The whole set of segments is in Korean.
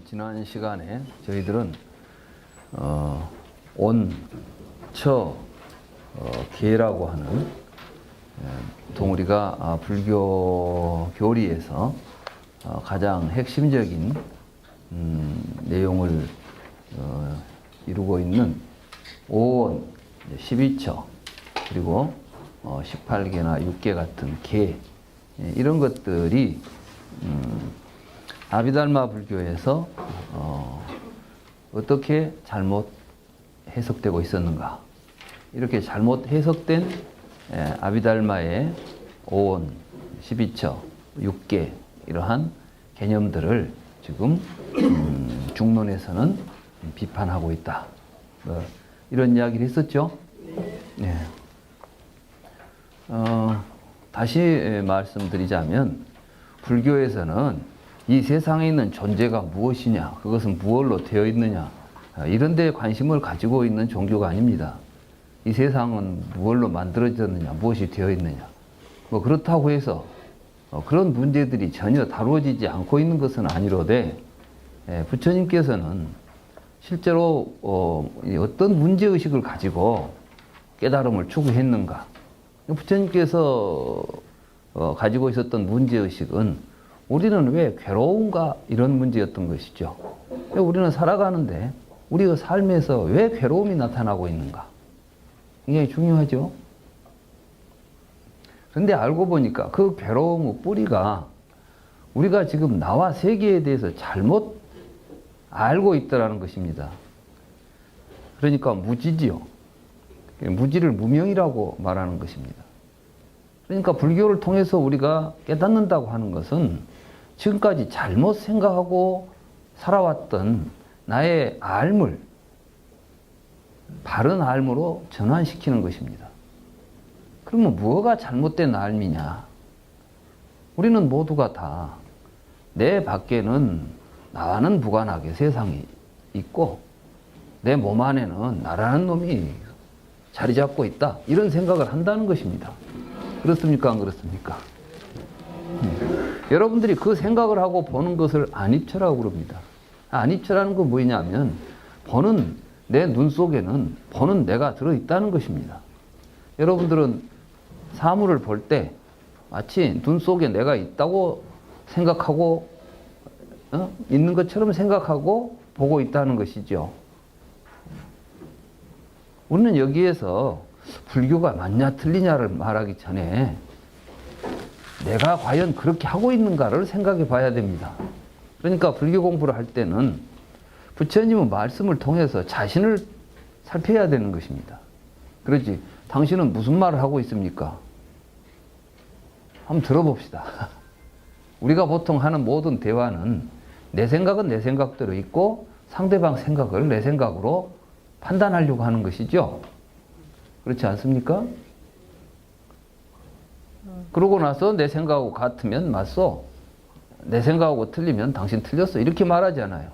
지난 시간에 저희들은 온, 처, 계라고 하는 우리가 불교 교리에서 가장 핵심적인 내용을 이루고 있는 오온, 12처, 그리고 18계나 6계 같은 계, 이런 것들이 아비달마 불교에서 어떻게 잘못 해석되고 있었는가, 이렇게 잘못 해석된 아비달마의 오온, 12처, 6계 이러한 개념들을 지금 중론에서는 비판하고 있다, 이런 이야기를 했었죠. 네. 다시 말씀드리자면 불교에서는 이 세상에 있는 존재가 무엇이냐, 그것은 무엇로 되어 있느냐, 이런 데 관심을 가지고 있는 종교가 아닙니다. 이 세상은 무엇로 만들어졌느냐, 무엇이 되어 있느냐, 그렇다고 해서 그런 문제들이 전혀 다루어지지 않고 있는 것은 아니로되, 부처님께서는 실제로 어떤 문제의식을 가지고 깨달음을 추구했는가, 부처님께서 가지고 있었던 문제의식은 우리는 왜 괴로운가, 이런 문제였던 것이죠. 우리는 살아가는데 우리의 삶에서 왜 괴로움이 나타나고 있는가, 굉장히 중요하죠. 그런데 알고 보니까 그 괴로움의 뿌리가 우리가 지금 나와 세계에 대해서 잘못 알고 있다는 것입니다. 그러니까 무지지요. 무지를 무명이라고 말하는 것입니다. 그러니까 불교를 통해서 우리가 깨닫는다고 하는 것은 지금까지 잘못 생각하고 살아왔던 나의 알물, 바른 알무로 전환시키는 것입니다. 그러면 뭐가 잘못된 알미냐? 우리는 모두가 다 내 밖에는 나와는 무관하게 세상이 있고 내 몸 안에는 나라는 놈이 자리 잡고 있다, 이런 생각을 한다는 것입니다. 그렇습니까, 안 그렇습니까? 여러분들이 그 생각을 하고 보는 것을 안입처라고 그럽니다. 안입처라는 건 뭐냐면, 보는 내 눈 속에는 보는 내가 들어있다는 것입니다. 여러분들은 사물을 볼 때 마치 눈 속에 내가 있다고 생각하고, 있는 것처럼 생각하고 보고 있다는 것이죠. 우리는 여기에서 불교가 맞냐 틀리냐를 말하기 전에 내가 과연 그렇게 하고 있는가를 생각해 봐야 됩니다. 그러니까 불교 공부를 할 때는 부처님의 말씀을 통해서 자신을 살펴야 되는 것입니다. 그렇지, 당신은 무슨 말을 하고 있습니까? 한번 들어봅시다. 우리가 보통 하는 모든 대화는 내 생각은 내 생각대로 있고 상대방 생각을 내 생각으로 판단하려고 하는 것이죠. 그렇지 않습니까? 그러고 나서 내 생각하고 같으면 맞소, 내 생각하고 틀리면 당신 틀렸어, 이렇게 말하잖아요.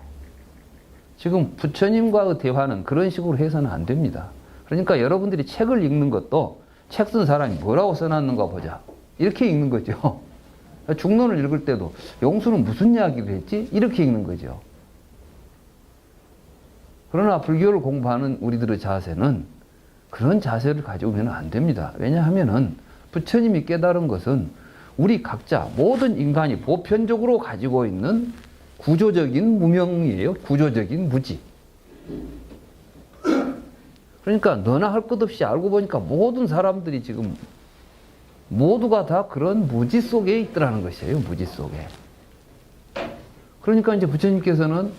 지금 부처님과의 대화는 그런 식으로 해서는 안 됩니다. 그러니까 여러분들이 책을 읽는 것도 책 쓴 사람이 뭐라고 써놨는가 보자, 이렇게 읽는 거죠. 중론을 읽을 때도 용수는 무슨 이야기를 했지, 이렇게 읽는 거죠. 그러나 불교를 공부하는 우리들의 자세는 그런 자세를 가지고는 안 됩니다. 왜냐하면은 부처님이 깨달은 것은 우리 각자 모든 인간이 보편적으로 가지고 있는 구조적인 무명이에요. 구조적인 무지. 그러니까 너나 할 것 없이 알고 보니까 모든 사람들이 지금 모두가 다 그런 무지 속에 있더라는 것이에요. 무지 속에. 그러니까 이제 부처님께서는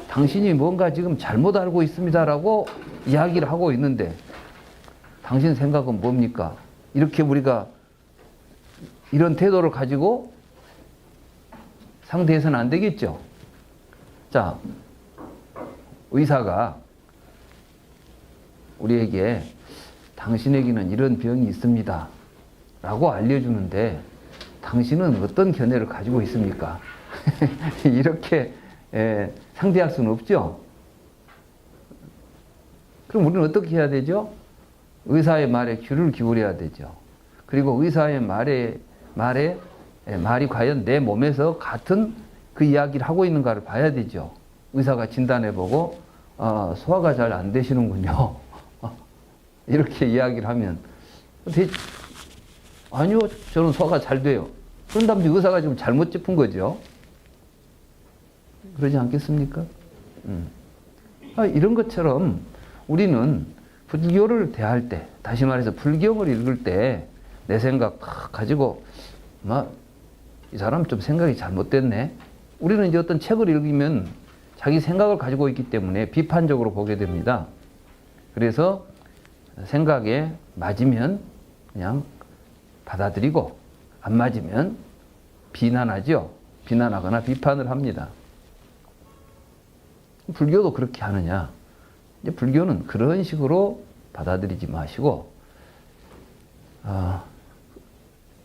당신이 뭔가 지금 잘못 알고 있습니다라고 이야기를 하고 있는데, 당신 생각은 뭡니까? 이렇게 우리가 이런 태도를 가지고 상대해서는 안 되겠죠. 자, 의사가 우리에게 당신에게는 이런 병이 있습니다 라고 알려주는데 당신은 어떤 견해를 가지고 있습니까? 이렇게 상대할 수는 없죠. 그럼 우리는 어떻게 해야 되죠? 의사의 말에 귀를 기울여야 되죠. 그리고 의사의 말이 과연 내 몸에서 같은 그 이야기를 하고 있는가를 봐야 되죠. 의사가 진단해보고 소화가 잘 안 되시는군요. 이렇게 이야기를 하면 아니요, 저는 소화가 잘 돼요. 그런 다음에 의사가 지금 잘못 짚은 거죠. 그러지 않겠습니까? 이런 것처럼 우리는 불교를 대할 때, 다시 말해서 불경을 읽을 때 내 생각 가지고 이 사람 좀 생각이 잘못됐네. 우리는 이제 어떤 책을 읽으면 자기 생각을 가지고 있기 때문에 비판적으로 보게 됩니다. 그래서 생각에 맞으면 그냥 받아들이고 안 맞으면 비난하죠. 비난하거나 비판을 합니다. 불교도 그렇게 하느냐? 이제 불교는 그런 식으로 받아들이지 마시고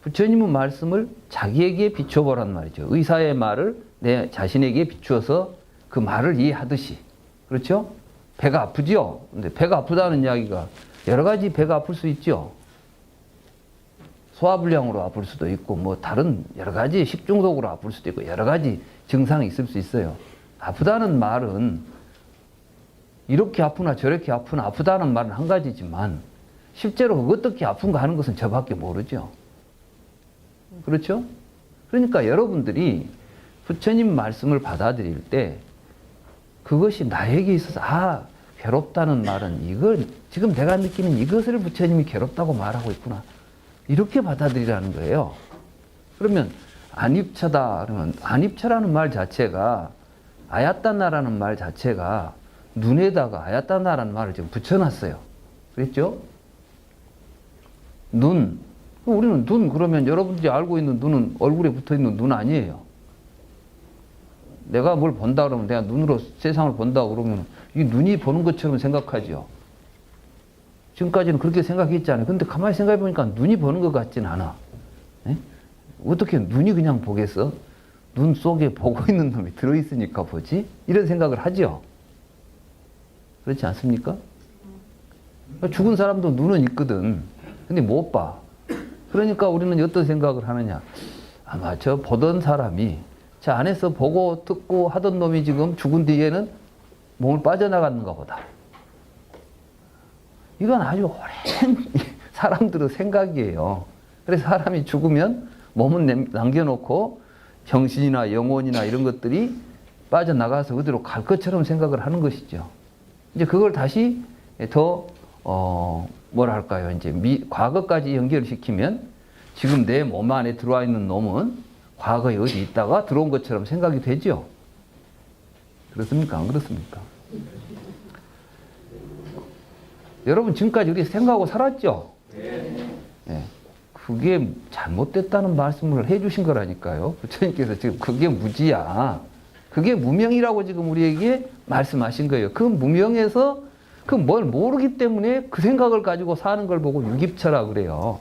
부처님의 말씀을 자기에게 비춰보란 말이죠. 의사의 말을 내 자신에게 비추어서 그 말을 이해하듯이. 그렇죠? 배가 아프지요? 근데 배가 아프다는 이야기가 여러 가지 배가 아플 수 있죠. 소화불량으로 아플 수도 있고 뭐 다른 여러 가지 식중독으로 아플 수도 있고 여러 가지 증상이 있을 수 있어요. 아프다는 말은 이렇게 아프나 저렇게 아프나 아프다는 말은 한 가지지만 실제로 어떻게 아픈가 하는 것은 저밖에 모르죠. 그렇죠? 그러니까 여러분들이 부처님 말씀을 받아들일 때 그것이 나에게 있어서 괴롭다는 말은 이걸 지금 내가 느끼는 이것을 부처님이 괴롭다고 말하고 있구나. 이렇게 받아들이라는 거예요. 그러면 안입처다 그러면 안입처라는 말 자체가 아야따나라는 말 자체가 눈에다가 아야따나라는 말을 지금 붙여놨어요. 그랬죠? 눈. 우리는 눈 그러면 여러분들이 알고 있는 눈은 얼굴에 붙어있는 눈 아니에요. 내가 뭘 본다 그러면 내가 눈으로 세상을 본다 그러면 이 눈이 보는 것처럼 생각하죠. 지금까지는 그렇게 생각했잖아요. 근데 가만히 생각해 보니까 눈이 보는 것 같진 않아. 에? 어떻게 눈이 그냥 보겠어? 눈 속에 보고 있는 놈이 들어있으니까 보지? 이런 생각을 하죠. 그렇지 않습니까? 죽은 사람도 눈은 있거든. 근데 못 봐. 그러니까 우리는 어떤 생각을 하느냐. 아마 저 보던 사람이 저 안에서 보고 듣고 하던 놈이 지금 죽은 뒤에는 몸을 빠져나갔는가 보다. 이건 아주 오랜 사람들의 생각이에요. 그래서 사람이 죽으면 몸은 남겨놓고 정신이나 영혼이나 이런 것들이 빠져나가서 어디로 갈 것처럼 생각을 하는 것이죠. 이제 그걸 다시 더 뭐랄까요? 이제 과거까지 연결시키면 지금 내 몸 안에 들어와 있는 놈은 과거에 어디 있다가 들어온 것처럼 생각이 되죠. 그렇습니까? 안 그렇습니까? 여러분 지금까지 우리 생각하고 살았죠? 네. 그게 잘못됐다는 말씀을 해주신 거라니까요. 부처님께서 지금 그게 무지야. 그게 무명이라고 지금 우리에게 말씀하신 거예요. 그 무명에서 그 뭘 모르기 때문에 그 생각을 가지고 사는 걸 보고 유깁차라 그래요.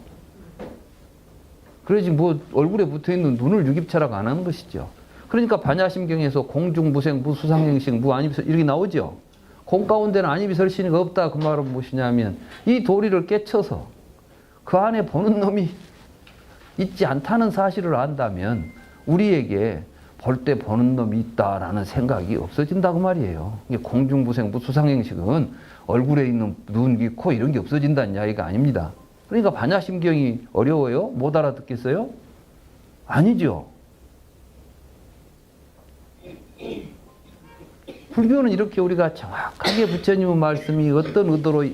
그러지 뭐 얼굴에 붙어있는 눈을 유깁차라고 안 하는 것이죠. 그러니까 반야심경에서 공중무생 무수상행식 무안입설 이렇게 나오죠. 공 가운데는 안입이설신이가 없다. 그 말은 무엇이냐면 이 도리를 깨쳐서 그 안에 보는 놈이 있지 않다는 사실을 안다면 우리에게 볼 때 보는 놈이 있다라는 생각이 없어진다고 말이에요. 공중무생 무수상행식은 얼굴에 있는 눈, 귀, 코 이런 게 없어진다는 이야기가 아닙니다. 그러니까 반야심경이 어려워요? 못 알아듣겠어요? 아니죠. 불교는 이렇게 우리가 정확하게 부처님의 말씀이 어떤 의도로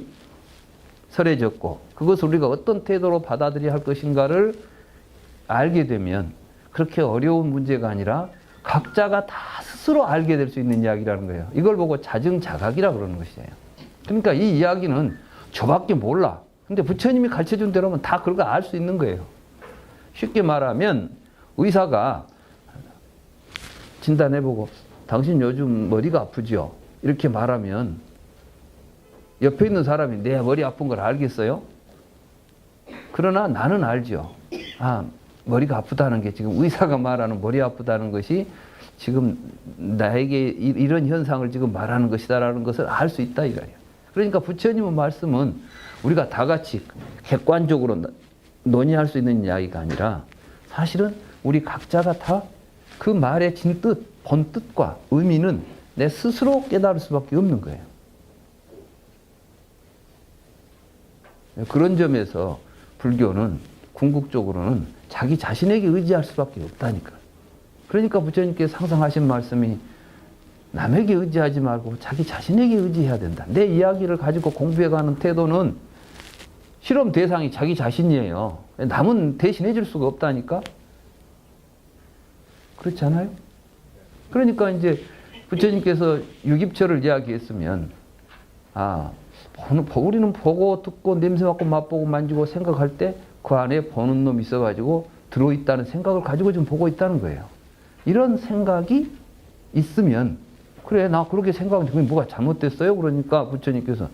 설해졌고 그것을 우리가 어떤 태도로 받아들여야 할 것인가를 알게 되면 그렇게 어려운 문제가 아니라 각자가 다 스스로 알게 될 수 있는 이야기라는 거예요. 이걸 보고 자증자각이라고 그러는 것이에요. 그러니까 이 이야기는 저밖에 몰라. 근데 부처님이 가르쳐준 대로면 다 그걸 알 수 있는 거예요. 쉽게 말하면 의사가 진단해보고 당신 요즘 머리가 아프죠? 이렇게 말하면 옆에 있는 사람이 내 머리 아픈 걸 알겠어요? 그러나 나는 알죠. 머리가 아프다는 게 지금 의사가 말하는 머리 아프다는 것이 지금 나에게 이런 현상을 지금 말하는 것이다라는 것을 알 수 있다 이거예요. 그러니까 부처님의 말씀은 우리가 다 같이 객관적으로 논의할 수 있는 이야기가 아니라 사실은 우리 각자가 다 그 말의 진뜻, 본뜻과 의미는 내 스스로 깨달을 수밖에 없는 거예요. 그런 점에서 불교는 궁극적으로는 자기 자신에게 의지할 수밖에 없다니까. 그러니까 부처님께서 항상 하신 말씀이 남에게 의지하지 말고 자기 자신에게 의지해야 된다. 내 이야기를 가지고 공부해가는 태도는 실험 대상이 자기 자신이에요. 남은 대신해 줄 수가 없다니까. 그렇지 않아요? 그러니까 이제 부처님께서 유깁처를 이야기했으면 우리는 보고 듣고 냄새 맡고 맛보고 만지고 생각할 때 그 안에 보는 놈이 있어가지고 들어있다는 생각을 가지고 좀 보고 있다는 거예요. 이런 생각이 있으면 그래 나 그렇게 생각하면 그게 뭐가 잘못됐어요? 그러니까 부처님께서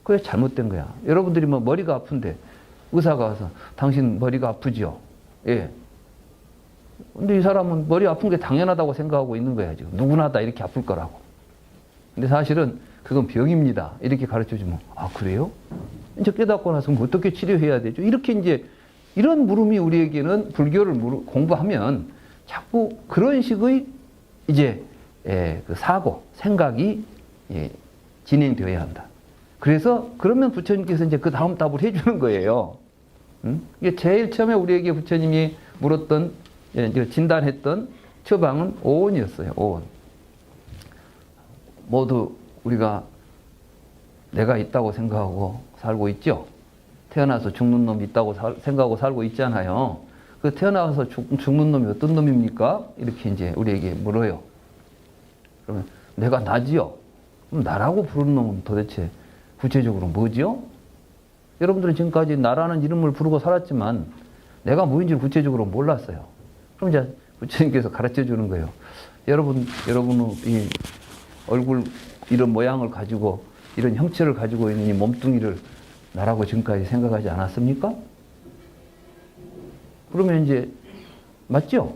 그래 잘못된 거야. 여러분들이 뭐 머리가 아픈데 의사가 와서 당신 머리가 아프지요? 예. 근데 이 사람은 머리 아픈 게 당연하다고 생각하고 있는 거야 지금. 누구나 다 이렇게 아플 거라고. 근데 사실은 그건 병입니다. 이렇게 가르쳐주면 그래요? 이제 깨닫고 나서 어떻게 치료해야 되죠? 이렇게 이제 이런 물음이 우리에게는 불교를 공부하면 자꾸 그런 식의 이제 그 사고, 생각이 진행되어야 한다. 그래서 그러면 부처님께서 이제 그 다음 답을 해주는 거예요. 이게 제일 처음에 우리에게 부처님이 물었던 진단했던 처방은 오온이었어요. 오온. 모두 우리가 내가 있다고 생각하고 살고 있죠. 태어나서 죽는 놈이 있다고 생각하고 살고 있잖아요. 그 태어나서 죽는 놈이 어떤 놈입니까? 이렇게 이제 우리에게 물어요. 그러면 내가 나지요? 그럼 나라고 부르는 놈은 도대체 구체적으로 뭐지요? 여러분들은 지금까지 나라는 이름을 부르고 살았지만 내가 뭐인지를 구체적으로 몰랐어요. 그럼 이제 부처님께서 가르쳐 주는 거예요. 여러분은 이 얼굴 이런 모양을 가지고 이런 형체를 가지고 있는 이 몸뚱이를 나라고 지금까지 생각하지 않았습니까? 그러면 이제 맞죠?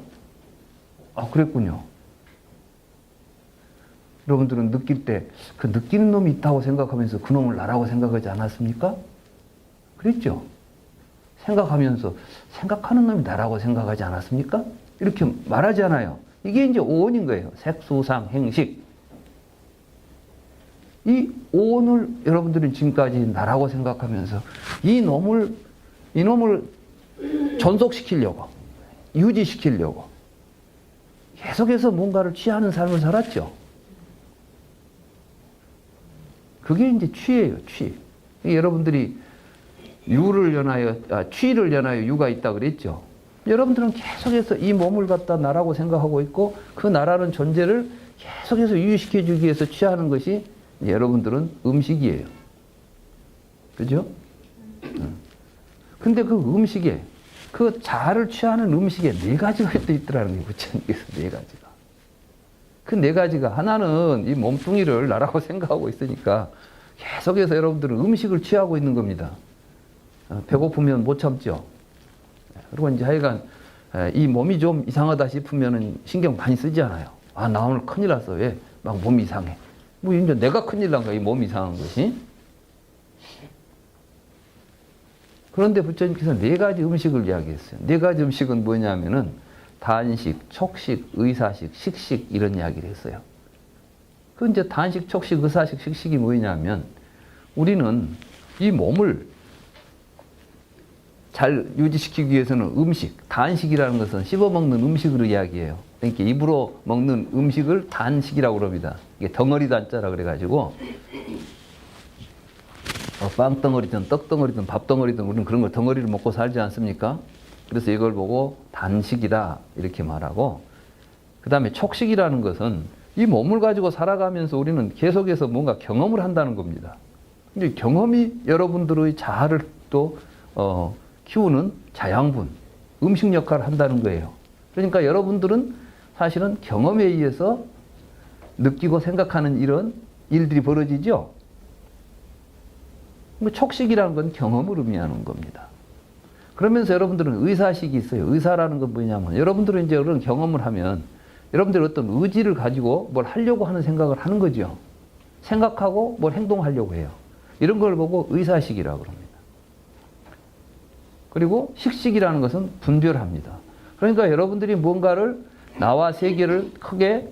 그랬군요. 여러분들은 느낄 때 그 느끼는 놈이 있다고 생각하면서 그 놈을 나라고 생각하지 않았습니까? 그랬죠? 생각하면서 생각하는 놈이 나라고 생각하지 않았습니까? 이렇게 말하잖아요. 이게 이제 오온인 거예요. 색수상 행식. 이 오온을 여러분들은 지금까지 나라고 생각하면서 이놈을 존속시키려고, 유지시키려고 계속해서 뭔가를 취하는 삶을 살았죠. 그게 이제 취예요, 취. 여러분들이 취를 연하여 유가 있다 그랬죠. 여러분들은 계속해서 이 몸을 갖다 나라고 생각하고 있고 그 나라는 존재를 계속해서 유지시켜주기 위해서 취하는 것이 여러분들은 음식이에요. 그죠? 근데 그 음식에, 그 자아를 취하는 음식에 4가지가 또 있더라는 거예요. 부처님께서 4가지가. 그 4가지가 하나는 이 몸뚱이를 나라고 생각하고 있으니까 계속해서 여러분들은 음식을 취하고 있는 겁니다. 배고프면 못 참죠. 그리고 이제 하여간 이 몸이 좀 이상하다 싶으면 신경 많이 쓰지 않아요. 나 오늘 큰일 났어. 왜? 막 몸이 이상해. 이제 내가 큰일 난 거야, 이 몸이 이상한 것이. 그런데 부처님께서 4가지 음식을 이야기했어요. 4가지 음식은 뭐냐면은 단식, 촉식, 의사식, 식식 이런 이야기를 했어요. 그 이제 단식, 촉식, 의사식, 식식이 뭐냐면 우리는 이 몸을 잘 유지시키기 위해서는 음식, 단식이라는 것은 씹어먹는 음식으로 이야기해요. 그러니까 입으로 먹는 음식을 단식이라고 그럽니다. 이게 덩어리 단자라 그래가지고 빵덩어리든 떡덩어리든 밥덩어리든 우리는 그런 걸 덩어리를 먹고 살지 않습니까? 그래서 이걸 보고 단식이다 이렇게 말하고, 그 다음에 촉식이라는 것은 이 몸을 가지고 살아가면서 우리는 계속해서 뭔가 경험을 한다는 겁니다. 근데 경험이 여러분들의 자아를 또 키우는 자양분, 음식 역할을 한다는 거예요. 그러니까 여러분들은 사실은 경험에 의해서 느끼고 생각하는 이런 일들이 벌어지죠. 촉식이라는 건 경험을 의미하는 겁니다. 그러면서 여러분들은 의사식이 있어요. 의사라는 건 뭐냐면 여러분들은 이제 그런 경험을 하면 여러분들이 어떤 의지를 가지고 뭘 하려고 하는 생각을 하는 거죠. 생각하고 뭘 행동하려고 해요. 이런 걸 보고 의사식이라고 합니다. 그리고 식식이라는 것은 분별합니다. 그러니까 여러분들이 뭔가를 나와 세계를 크게,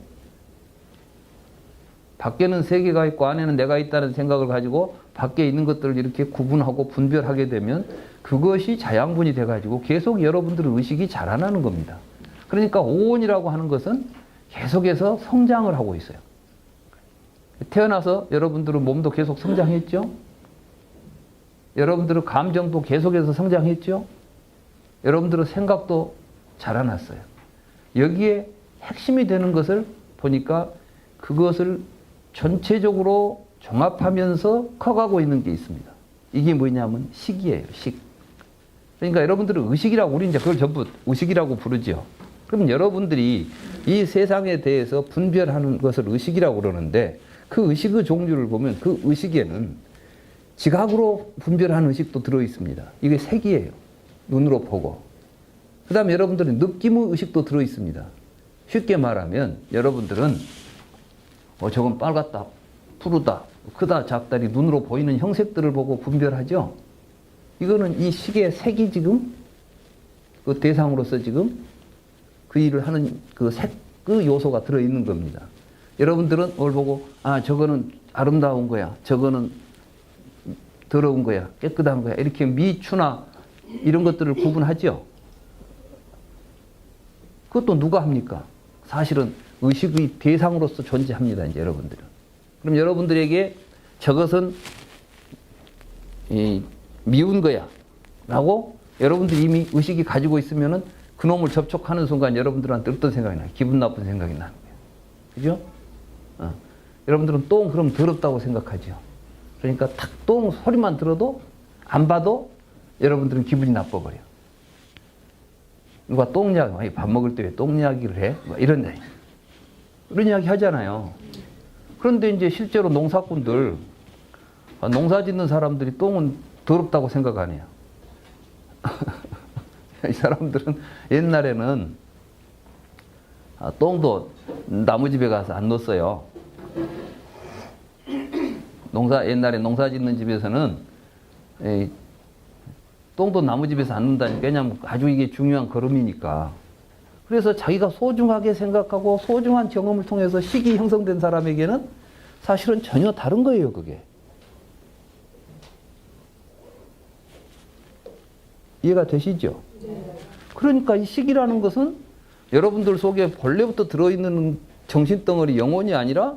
밖에는 세계가 있고 안에는 내가 있다는 생각을 가지고 밖에 있는 것들을 이렇게 구분하고 분별하게 되면 그것이 자양분이 돼가지고 계속 여러분들의 의식이 자라나는 겁니다. 그러니까 오온이라고 하는 것은 계속해서 성장을 하고 있어요. 태어나서 여러분들은 몸도 계속 성장했죠? 여러분들의 감정도 계속해서 성장했죠? 여러분들의 생각도 자라났어요. 여기에 핵심이 되는 것을 보니까 그것을 전체적으로 종합하면서 커가고 있는 게 있습니다. 이게 뭐냐면 식이에요, 식. 그러니까 여러분들은 의식이라고, 우리 이제 그걸 전부 의식이라고 부르죠. 그럼 여러분들이 이 세상에 대해서 분별하는 것을 의식이라고 그러는데 그 의식의 종류를 보면 그 의식에는 지각으로 분별하는 의식도 들어있습니다. 이게 색이에요. 눈으로 보고. 그 다음에 여러분들은 느낌의 의식도 들어있습니다. 쉽게 말하면 여러분들은 저건 빨갛다, 푸르다, 크다, 작다리 눈으로 보이는 형색들을 보고 분별하죠. 이거는 이 식의 색이 지금 그 대상으로서 지금 그 일을 하는 그 색, 그 요소가 들어있는 겁니다. 여러분들은 그걸 보고 저거는 아름다운 거야, 저거는 더러운 거야, 깨끗한 거야, 이렇게 미추나 이런 것들을 구분하죠. 그것도 누가 합니까? 사실은 의식의 대상으로서 존재합니다, 이제 여러분들은. 그럼 여러분들에게 저것은 미운 거야 라고 여러분들이 이미 의식이 가지고 있으면은 그놈을 접촉하는 순간 여러분들한테 어떤 생각이 나요? 기분 나쁜 생각이 나는 거예요. 그죠? 여러분들은 똥 그럼 더럽다고 생각하죠. 그러니까 탁 똥 소리만 들어도 안 봐도 여러분들은 기분이 나빠버려요. 누가 똥 이야기, 밥 먹을 때 왜 똥 이야기를 해? 뭐 이런 이야기 하잖아요. 그런데 이제 실제로 농사꾼들, 농사 짓는 사람들이 똥은 더럽다고 생각 안 해요. 이 사람들은 옛날에는 똥도 나무집에 가서 안 넣었어요. 옛날에 농사 짓는 집에서는 똥도 나무집에서 안 넣는다니까. 왜냐하면 아주 이게 중요한 걸음이니까. 그래서 자기가 소중하게 생각하고 소중한 경험을 통해서 식이 형성된 사람에게는 사실은 전혀 다른 거예요, 그게. 이해가 되시죠? 그러니까 이 식이라는 것은 여러분들 속에 본래부터 들어있는 정신덩어리, 영혼이 아니라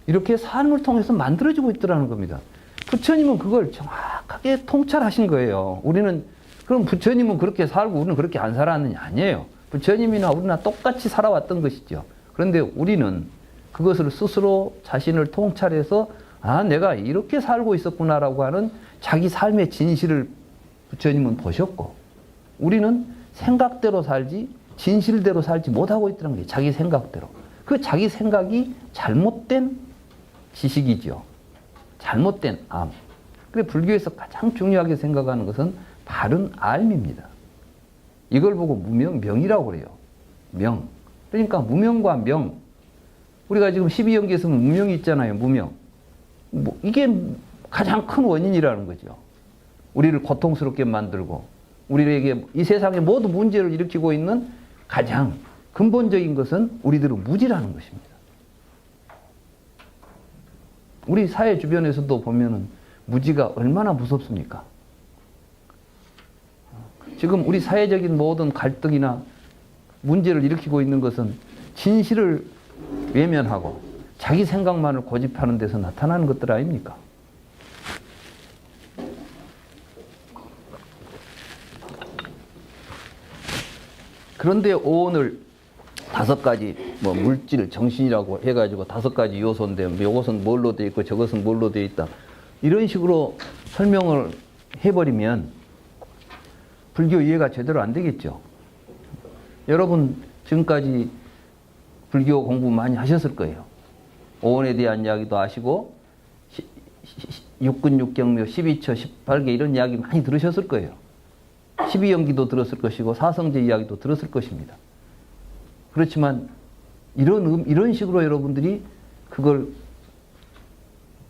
이렇게 삶을 통해서 만들어지고 있더라는 겁니다. 부처님은 그걸 정확하게 통찰하신 거예요. 우리는, 그럼 부처님은 그렇게 살고 우리는 그렇게 안 살았느냐? 아니에요. 부처님이나 우리나 똑같이 살아왔던 것이죠. 그런데 우리는 그것을 스스로 자신을 통찰해서 내가 이렇게 살고 있었구나라고 하는 자기 삶의 진실을 부처님은 보셨고, 우리는 생각대로 살지 진실대로 살지 못하고 있다는 거예요. 자기 생각대로. 그 자기 생각이 잘못된 지식이죠. 잘못된 암. 그래 불교에서 가장 중요하게 생각하는 것은 바른 알입니다. 이걸 보고 무명,명이라고 그래요. 명. 그러니까 무명과 명. 우리가 지금 12연계에서 무명이 있잖아요. 무명. 이게 가장 큰 원인이라는 거죠. 우리를 고통스럽게 만들고 우리에게 이 세상의 모든 문제를 일으키고 있는 가장 근본적인 것은 우리들은 무지라는 것입니다. 우리 사회 주변에서도 보면은 무지가 얼마나 무섭습니까? 지금 우리 사회적인 모든 갈등이나 문제를 일으키고 있는 것은 진실을 외면하고 자기 생각만을 고집하는 데서 나타나는 것들 아닙니까? 그런데 오늘 5가지 물질, 정신이라고 해가지고 5가지 요소인데 이것은 뭘로 되어 있고 저것은 뭘로 되어 있다. 이런 식으로 설명을 해버리면 불교 이해가 제대로 안 되겠죠. 여러분 지금까지 불교 공부 많이 하셨을 거예요. 오온에 대한 이야기도 아시고 육근, 육경묘, 12처, 18개 이런 이야기 많이 들으셨을 거예요. 12연기도 들었을 것이고 사성제 이야기도 들었을 것입니다. 그렇지만 이런 식으로 여러분들이 그걸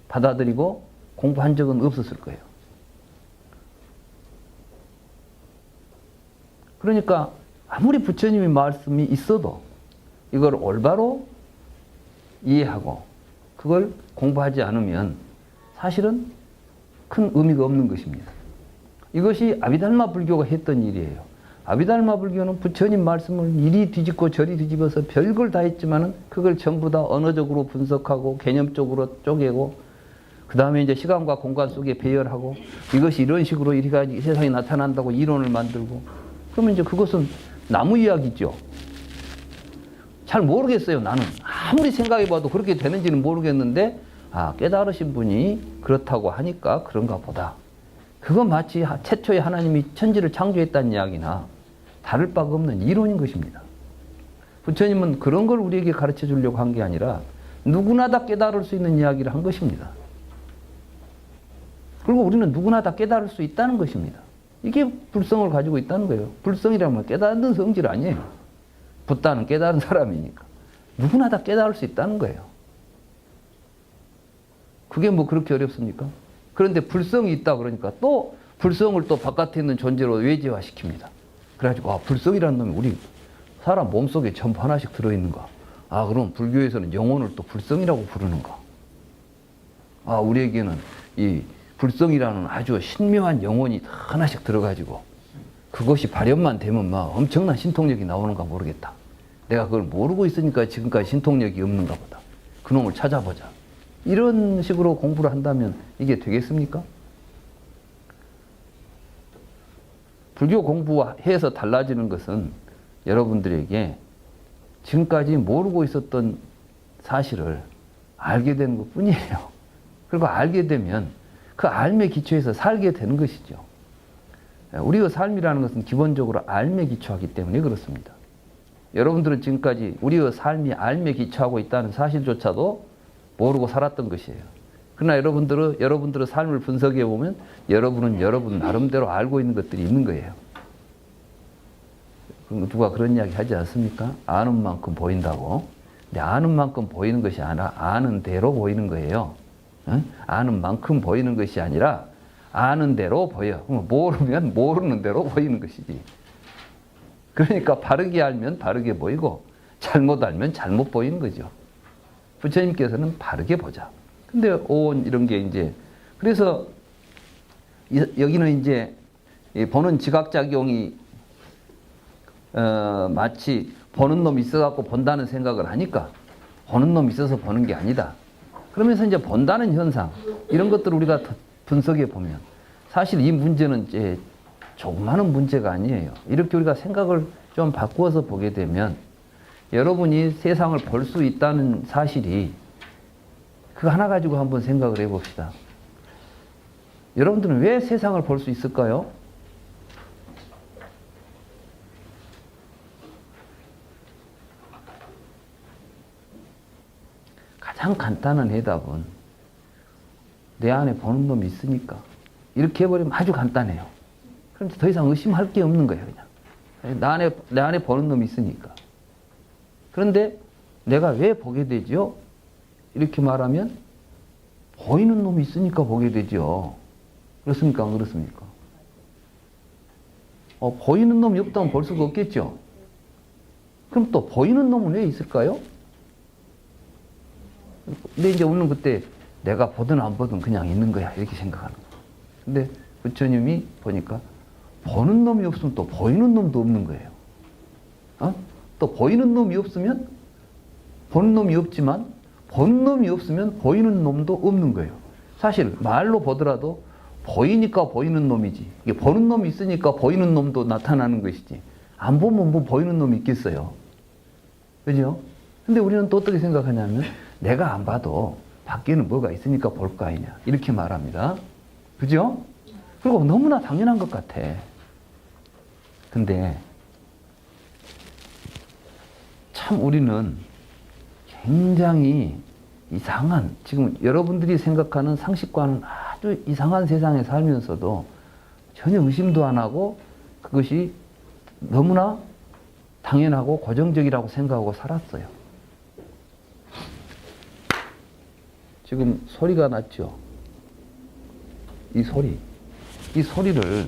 받아들이고 공부한 적은 없었을 거예요. 그러니까 아무리 부처님의 말씀이 있어도 이걸 올바로 이해하고 그걸 공부하지 않으면 사실은 큰 의미가 없는 것입니다. 이것이 아비달마 불교가 했던 일이에요. 아비달마 불교는 부처님 말씀을 이리 뒤집고 저리 뒤집어서 별걸 다 했지만은 그걸 전부 다 언어적으로 분석하고 개념적으로 쪼개고 그 다음에 이제 시간과 공간 속에 배열하고 이것이 이런 식으로 이리가 세상에 나타난다고 이론을 만들고 그러면 이제 그것은 나무 이야기죠. 잘 모르겠어요. 나는 아무리 생각해봐도 그렇게 되는지는 모르겠는데 깨달으신 분이 그렇다고 하니까 그런가 보다. 그건 마치 최초에 하나님이 천지를 창조했다는 이야기나 다를 바가 없는 이론인 것입니다. 부처님은 그런 걸 우리에게 가르쳐 주려고 한 게 아니라 누구나 다 깨달을 수 있는 이야기를 한 것입니다. 그리고 우리는 누구나 다 깨달을 수 있다는 것입니다. 이게 불성을 가지고 있다는 거예요. 불성이라면 깨닫는 성질 아니에요. 붓다는 깨달은 사람이니까. 누구나 다 깨달을 수 있다는 거예요. 그게 뭐 그렇게 어렵습니까? 그런데 불성이 있다 그러니까 또 불성을 또 바깥에 있는 존재로 외재화시킵니다. 그래가지고 불성이라는 놈이 우리 사람 몸속에 전부 하나씩 들어있는가? 그럼 불교에서는 영혼을 또 불성이라고 부르는가? 우리에게는 이 불성이라는 아주 신묘한 영혼이 하나씩 들어가지고 그것이 발현만 되면 막 엄청난 신통력이 나오는가 모르겠다. 내가 그걸 모르고 있으니까 지금까지 신통력이 없는가 보다. 그놈을 찾아보자. 이런 식으로 공부를 한다면 이게 되겠습니까? 불교 공부해서 달라지는 것은 여러분들에게 지금까지 모르고 있었던 사실을 알게 되는 것 뿐이에요. 그리고 알게 되면 그 알매 기초에서 살게 되는 것이죠. 우리의 삶이라는 것은 기본적으로 알매 기초하기 때문에 그렇습니다. 여러분들은 지금까지 우리의 삶이 알매 기초하고 있다는 사실조차도 모르고 살았던 것이에요. 그러나 여러분들의 삶을 분석해 보면 여러분은 여러분 나름대로 알고 있는 것들이 있는 거예요. 누가 그런 이야기 하지 않습니까? 아는 만큼 보인다고. 근데 아는 만큼 보이는 것이 아니라 아는 대로 보이는 거예요. 응? 아는 만큼 보이는 것이 아니라 아는 대로 보여. 모르면 모르는 대로 보이는 것이지. 그러니까 바르게 알면 바르게 보이고 잘못 알면 잘못 보이는 거죠. 부처님께서는 바르게 보자. 근데 온 이런 게 이제 그래서 여기는 이제 보는 지각작용이 마치 보는 놈이 있어갖고 본다는 생각을 하니까 보는 놈이 있어서 보는 게 아니다. 그러면서 이제 본다는 현상 이런 것들을 우리가 분석해 보면 사실 이 문제는 이제 조그마한 문제가 아니에요. 이렇게 우리가 생각을 좀 바꾸어서 보게 되면 여러분이 세상을 볼 수 있다는 사실이 그거 하나 가지고 한번 생각을 해봅시다. 여러분들은 왜 세상을 볼 수 있을까요? 가장 간단한 해답은 내 안에 보는 놈이 있으니까. 이렇게 해버리면 아주 간단해요. 그럼 더 이상 의심할 게 없는 거예요, 그냥. 내 안에 보는 놈이 있으니까. 그런데 내가 왜 보게 되죠? 이렇게 말하면 보이는 놈이 있으니까 보게 되죠. 그렇습니까? 안 그렇습니까? 보이는 놈이 없다면 볼 수가 없겠죠. 그럼 또 보이는 놈은 왜 있을까요? 근데 이제 우리는 그때 내가 보든 안 보든 그냥 있는 거야 이렇게 생각하는 거야. 근데 부처님이 보니까 보는 놈이 없으면 또 보이는 놈도 없는 거예요. 또 보이는 놈이 없으면 보는 놈이 없지만 보는 놈이 없으면 보이는 놈도 없는 거예요. 사실 말로 보더라도 보이니까 보이는 놈이지. 이게 보는 놈이 있으니까 보이는 놈도 나타나는 것이지. 안 보면 뭐 보이는 놈이 있겠어요. 그죠? 근데 우리는 또 어떻게 생각하냐면 내가 안 봐도 밖에는 뭐가 있으니까 볼 거 아니냐. 이렇게 말합니다. 그죠? 그리고 너무나 당연한 것 같아. 근데 참 우리는 굉장히 이상한, 지금 여러분들이 생각하는 상식과는 아주 이상한 세상에 살면서도 전혀 의심도 안 하고 그것이 너무나 당연하고 고정적이라고 생각하고 살았어요. 지금 소리가 났죠? 이 소리를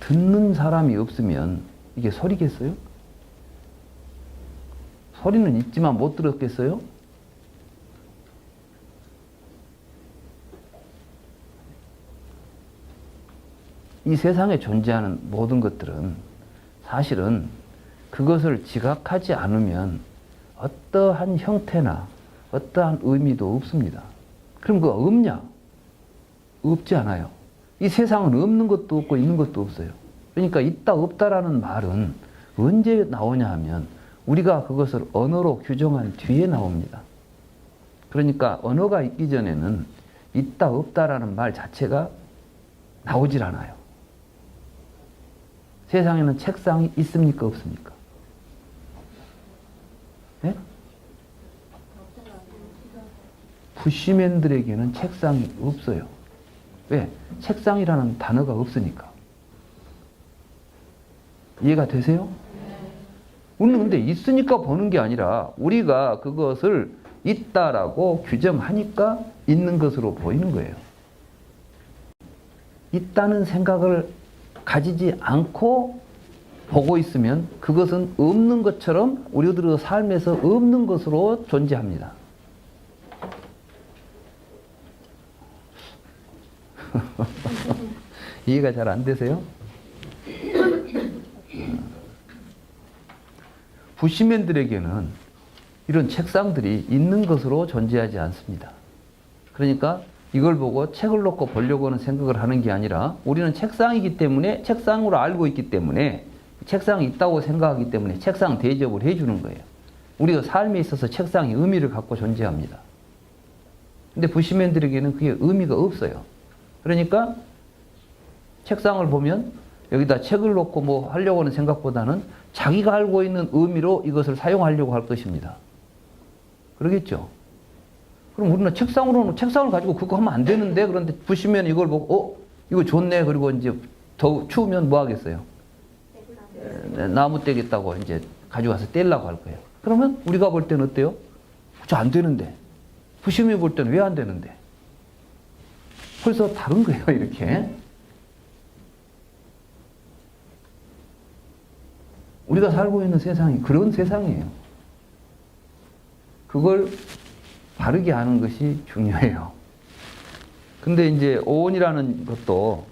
듣는 사람이 없으면 이게 소리겠어요? 소리는 있지만 못 들었겠어요? 이 세상에 존재하는 모든 것들은 사실은 그것을 지각하지 않으면 어떠한 형태나 어떠한 의미도 없습니다. 그럼 그거 없냐? 없지 않아요. 이 세상은 없는 것도 없고 있는 것도 없어요. 그러니까 있다 없다라는 말은 언제 나오냐 하면 우리가 그것을 언어로 규정한 뒤에 나옵니다. 그러니까 언어가 있기 전에는 있다 없다라는 말 자체가 나오질 않아요. 세상에는 책상이 있습니까 없습니까? 네? 부시맨들에게는 책상이 없어요. 왜? 책상이라는 단어가 없으니까. 이해가 되세요? 우리는 근데 있으니까 보는 게 아니라 우리가 그것을 있다라고 규정하니까 있는 것으로 보이는 거예요. 있다는 생각을 가지지 않고 보고 있으면 그것은 없는 것처럼 우리들의 삶에서 없는 것으로 존재합니다. 이해가 잘 안 되세요? 부시맨들에게는 이런 책상들이 있는 것으로 존재하지 않습니다. 그러니까 이걸 보고 책을 놓고 보려고 하는 생각을 하는 게 아니라 우리는 책상이기 때문에 책상으로 알고 있기 때문에 책상이 있다고 생각하기 때문에 책상 대접을 해주는 거예요. 우리가 삶에 있어서 책상이 의미를 갖고 존재합니다. 근데 부시맨들에게는 그게 의미가 없어요. 그러니까 책상을 보면 여기다 책을 놓고 뭐 하려고 하는 생각보다는 자기가 알고 있는 의미로 이것을 사용하려고 할 것입니다. 그러겠죠? 그럼 우리는 책상을 가지고 그거 하면 안 되는데, 그런데 부시면 이걸 보고, 이거 좋네. 그리고 이제 더 추우면 뭐 하겠어요? 나무 떼겠다고 이제 가져와서 떼려고 할 거예요. 그러면 우리가 볼 때는 어때요? 저 안 되는데. 부심이 볼 때는 왜 안 되는데? 벌써 다른 거예요, 이렇게. 우리가 살고 있는 세상이 그런 세상이에요. 그걸 바르게 하는 것이 중요해요. 근데 이제 오온이라는 것도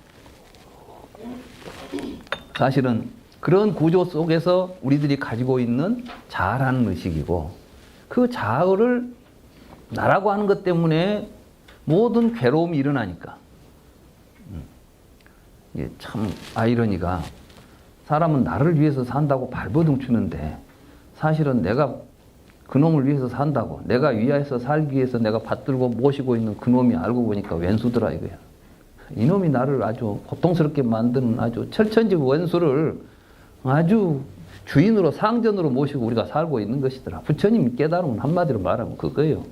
사실은 그런 구조 속에서 우리들이 가지고 있는 자아라는 의식이고, 그 자아를 나라고 하는 것 때문에 모든 괴로움이 일어나니까. 이게 참 아이러니가, 사람은 나를 위해서 산다고 발버둥 치는데 사실은 내가 그놈을 위해서 산다고, 내가 위해서 살기 위해서 내가 받들고 모시고 있는 그놈이 알고 보니까 왼수더라 이거야. 이놈이 나를 아주 고통스럽게 만드는 아주 철천지 원수를 아주 주인으로 상전으로 모시고 우리가 살고 있는 것이더라. 부처님이 깨달으면 한마디로 말하면 그거예요.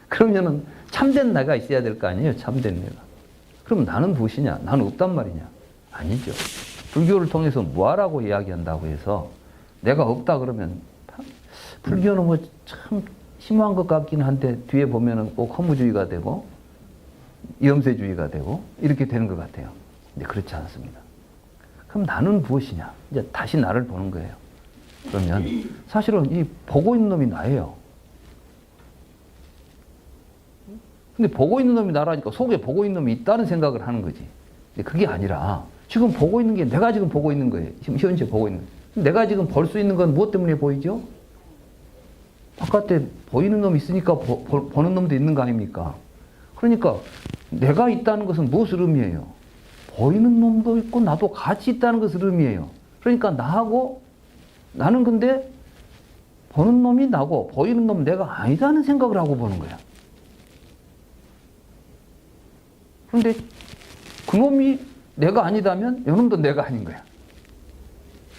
그러면은 참된 나가 있어야 될 거 아니에요. 참된 내가. 그럼 나는 무엇이냐? 나는 없단 말이냐? 아니죠. 불교를 통해서 무아라고 이야기한다고 해서 내가 없다 그러면, 불교는 뭐 참 심한 것 같긴 한데 뒤에 보면은 꼭 허무주의가 되고 염세주의가 되고 이렇게 되는 것 같아요. 근데 그렇지 않습니다. 그럼 나는 무엇이냐? 이제 다시 나를 보는 거예요. 그러면 사실은 이 보고 있는 놈이 나예요. 근데 보고 있는 놈이 나라니까 속에 보고 있는 놈이 있다는 생각을 하는 거지. 근데 그게 아니라 지금 보고 있는 게 내가 지금 보고 있는 거예요. 지금 현재 보고 있는 거예요. 내가 지금 볼 수 있는 건 무엇 때문에 보이죠? 바깥에 보이는 놈이 있으니까 보는 놈도 있는 거 아닙니까? 그러니까 내가 있다는 것은 무엇을 의미해요? 보이는 놈도 있고 나도 같이 있다는 것을 의미해요. 그러니까 나는 근데 보는 놈이 나고 보이는 놈 내가 아니다는 생각을 하고 보는 거야. 그런데 그놈이 내가 아니다면 이놈도 내가 아닌 거야.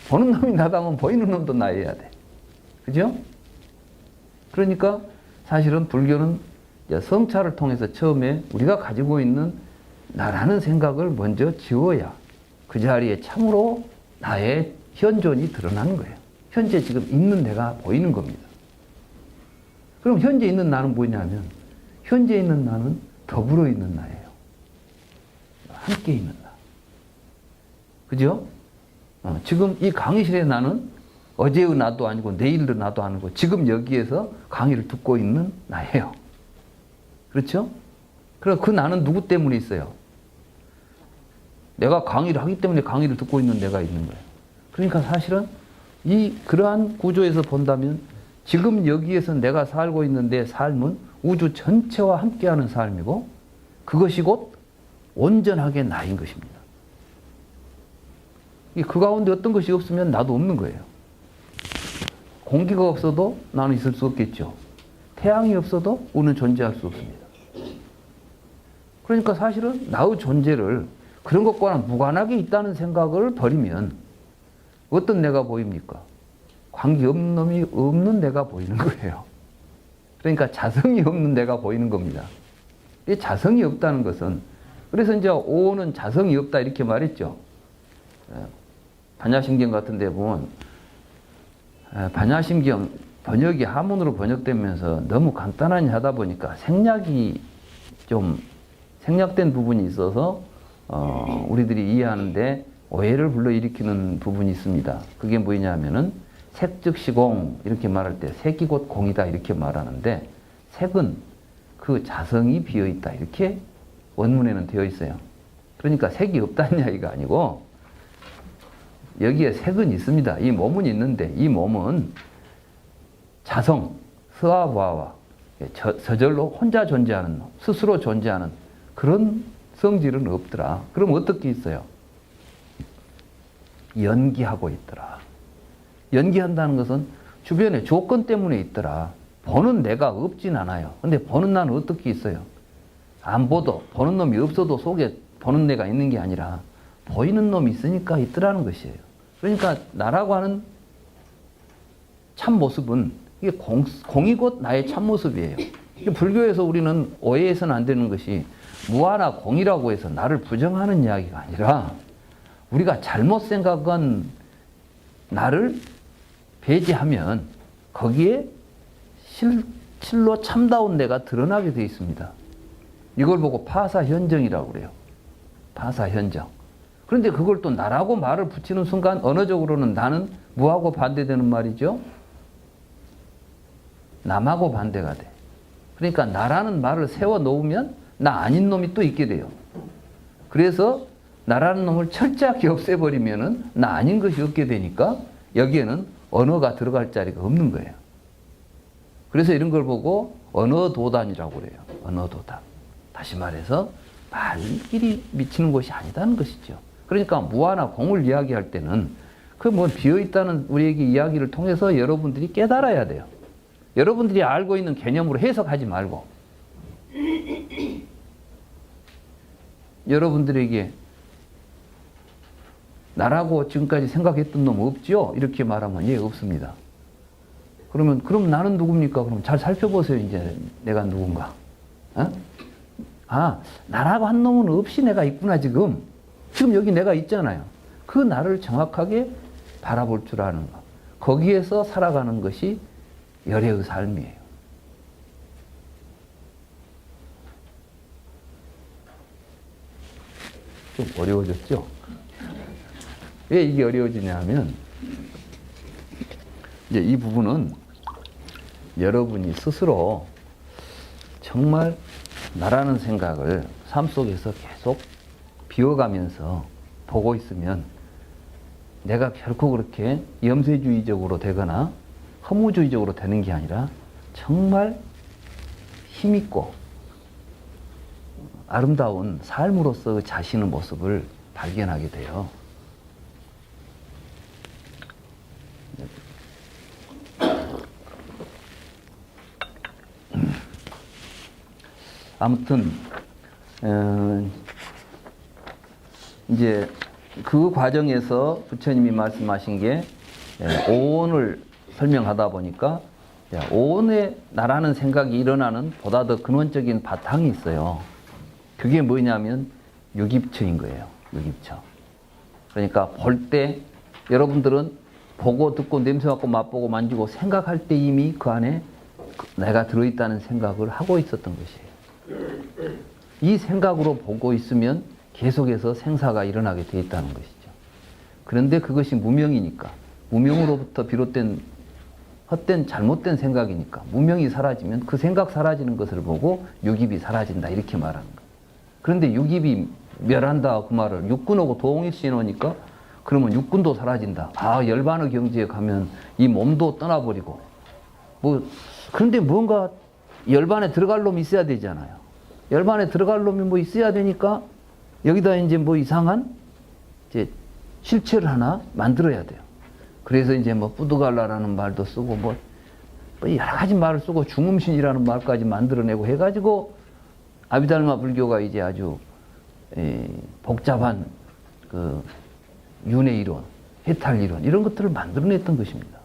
보는 놈이 나다면 보이는 놈도 나여야 돼. 그죠? 그러니까 사실은 불교는 성찰을 통해서 처음에 우리가 가지고 있는 나라는 생각을 먼저 지워야 그 자리에 참으로 나의 현존이 드러나는 거예요. 현재 지금 있는 내가 보이는 겁니다. 그럼 현재 있는 나는 뭐냐면, 현재 있는 나는 더불어 있는 나예요. 함께 있는 나. 그죠? 지금 이 강의실에 나는 어제의 나도 아니고 내일의 나도 아니고 지금 여기에서 강의를 듣고 있는 나예요. 그렇죠? 그럼 그 나는 누구 때문에 있어요? 내가 강의를 하기 때문에 강의를 듣고 있는 내가 있는 거예요. 그러니까 사실은 그러한 구조에서 본다면 지금 여기에서 내가 살고 있는 내 삶은 우주 전체와 함께하는 삶이고 그것이 곧 온전하게 나인 것입니다. 그 가운데 어떤 것이 없으면 나도 없는 거예요. 공기가 없어도 나는 있을 수 없겠죠. 태양이 없어도 우리는 존재할 수 없습니다. 그러니까 사실은 나의 존재를 그런 것과는 무관하게 있다는 생각을 버리면 어떤 내가 보입니까? 관계없는 놈이 없는 내가 보이는 거예요. 그러니까 자성이 없는 내가 보이는 겁니다. 이 자성이 없다는 것은 그래서 이제 오는 자성이 없다 이렇게 말했죠. 반야심경 같은 데 보면 반야심경 번역이 한문으로 번역되면서 너무 간단하게 하다 보니까 생략이 좀 생략된 부분이 있어서 우리들이 이해하는데 오해를 불러일으키는 부분이 있습니다. 그게 뭐냐면은 색즉 시공 이렇게 말할 때 색이 곧 공이다 이렇게 말하는데 색은 그 자성이 비어있다 이렇게 원문에는 되어 있어요. 그러니까 색이 없다는 이야기가 아니고 여기에 색은 있습니다. 이 몸은 있는데 이 몸은 자성, 스와부하와 저절로 혼자 존재하는 스스로 존재하는 그런 성질은 없더라. 그럼 어떻게 있어요? 연기하고 있더라. 연기한다는 것은 주변에 조건 때문에 있더라. 보는 내가 없진 않아요. 근데 보는 나는 어떻게 있어요? 안 보도 보는 놈이 없어도 속에 보는 내가 있는 게 아니라 보이는 놈이 있으니까 있더라는 것이에요. 그러니까 나라고 하는 참모습은 이게 공이 곧 나의 참모습이에요. 불교에서 우리는 오해해서는 안 되는 것이 무아나 공이라고 해서 나를 부정하는 이야기가 아니라 우리가 잘못 생각한 나를 배제하면 거기에 실로 참다운 내가 드러나게 되어 있습니다. 이걸 보고 파사현정이라고 그래요. 파사현정. 그런데 그걸 또 나라고 말을 붙이는 순간 언어적으로는 나는 무하고 반대되는 말이죠. 남하고 반대가 돼. 그러니까 나라는 말을 세워 놓으면 나 아닌 놈이 또 있게 돼요. 그래서 나라는 놈을 철저하게 없애버리면은 나 아닌 것이 없게 되니까 여기에는 언어가 들어갈 자리가 없는 거예요. 그래서 이런 걸 보고 언어도단이라고 그래요. 언어도단. 다시 말해서 말끼리 미치는 것이 아니다는 것이죠. 그러니까 무아나 공을 이야기할 때는 그 뭐 비어있다는 우리에게 이야기를 통해서 여러분들이 깨달아야 돼요. 여러분들이 알고 있는 개념으로 해석하지 말고 여러분들에게 나라고 지금까지 생각했던 놈 없죠? 이렇게 말하면 예, 없습니다. 그럼 나는 누굽니까? 그럼 잘 살펴보세요. 이제 내가 누군가. 어? 아, 나라고 한 놈은 없이 내가 있구나 지금. 지금 여기 내가 있잖아요. 그 나를 정확하게 바라볼 줄 아는 것. 거기에서 살아가는 것이 열애의 삶이에요. 좀 어려워졌죠? 왜 이게 어려워지냐 하면 이제 이 부분은 여러분이 스스로 정말 나라는 생각을 삶 속에서 계속 비워가면서 보고 있으면 내가 결코 그렇게 염세주의적으로 되거나 허무주의적으로 되는 게 아니라 정말 힘있고 아름다운 삶으로서 자신의 모습을 발견하게 돼요. 아무튼 이제 그 과정에서 부처님이 말씀하신 게 오온을 설명하다 보니까 오온에 나라는 생각이 일어나는 보다 더 근원적인 바탕이 있어요. 그게 뭐냐면 유깁처인 거예요. 유깁처. 그러니까 볼 때 여러분들은 보고 듣고 냄새 맡고 맛보고 만지고 생각할 때 이미 그 안에 내가 들어있다는 생각을 하고 있었던 것이에요. 이 생각으로 보고 있으면 계속해서 생사가 일어나게 돼 있다는 것이죠. 그런데 그것이 무명이니까 무명으로부터 비롯된 헛된 잘못된 생각이니까 무명이 사라지면 그 생각 사라지는 것을 보고 육입이 사라진다 이렇게 말하는 거예요. 그런데 육입이 멸한다 그 말을 육군하고 동일시해 놓으니까 그러면 육군도 사라진다. 아 열반의 경지에 가면 이 몸도 떠나버리고 뭐 그런데 뭔가 열반에 들어갈 놈이 있어야 되잖아요. 열반에 들어갈 놈이 뭐 있어야 되니까 여기다 이제 뭐 이상한 이제 실체를 하나 만들어야 돼요. 그래서 이제 뭐 뿌드갈라라는 말도 쓰고 뭐 여러 가지 말을 쓰고 중음신이라는 말까지 만들어내고 해가지고 아비달마 불교가 이제 아주 복잡한 그 윤회 이론, 해탈 이론 이런 것들을 만들어냈던 것입니다.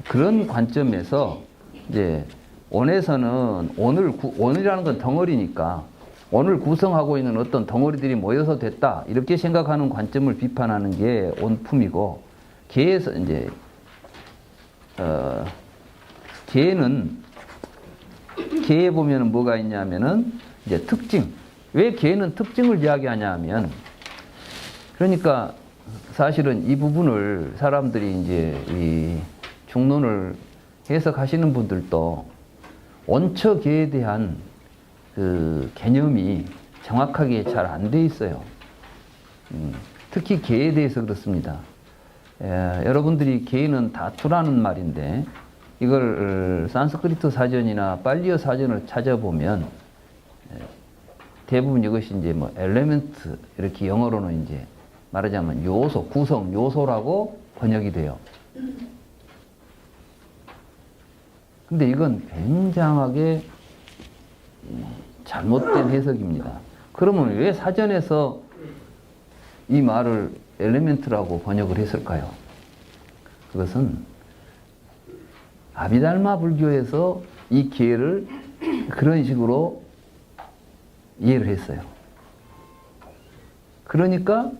그런 관점에서 이제 원에서는 원이라는 건 덩어리니까 원을 구성하고 있는 어떤 덩어리들이 모여서 됐다 이렇게 생각하는 관점을 비판하는 게 원품이고 계에서 이제 계에 보면은 뭐가 있냐면은 이제 특징. 왜 계는 특징을 이야기하냐 하면 그러니까 사실은 이 부분을 사람들이 이제 이 중론을 해석하시는 분들도 원처계에 대한 그 개념이 정확하게 잘 안 돼 있어요. 특히 계에 대해서 그렇습니다. 여러분들이 계는 다투라는 말인데 이걸 산스크리트 사전이나 빨리어 사전을 찾아보면 대부분 이것이 이제 뭐 엘레멘트 이렇게 영어로는 이제 말하자면 요소, 구성, 요소라고 번역이 돼요. 근데 이건 굉장하게 잘못된 해석입니다. 그러면 왜 사전에서 이 말을 엘레멘트라고 번역을 했을까요? 그것은 아비달마 불교에서 이 계를 그런 식으로 이해를 했어요. 그러니까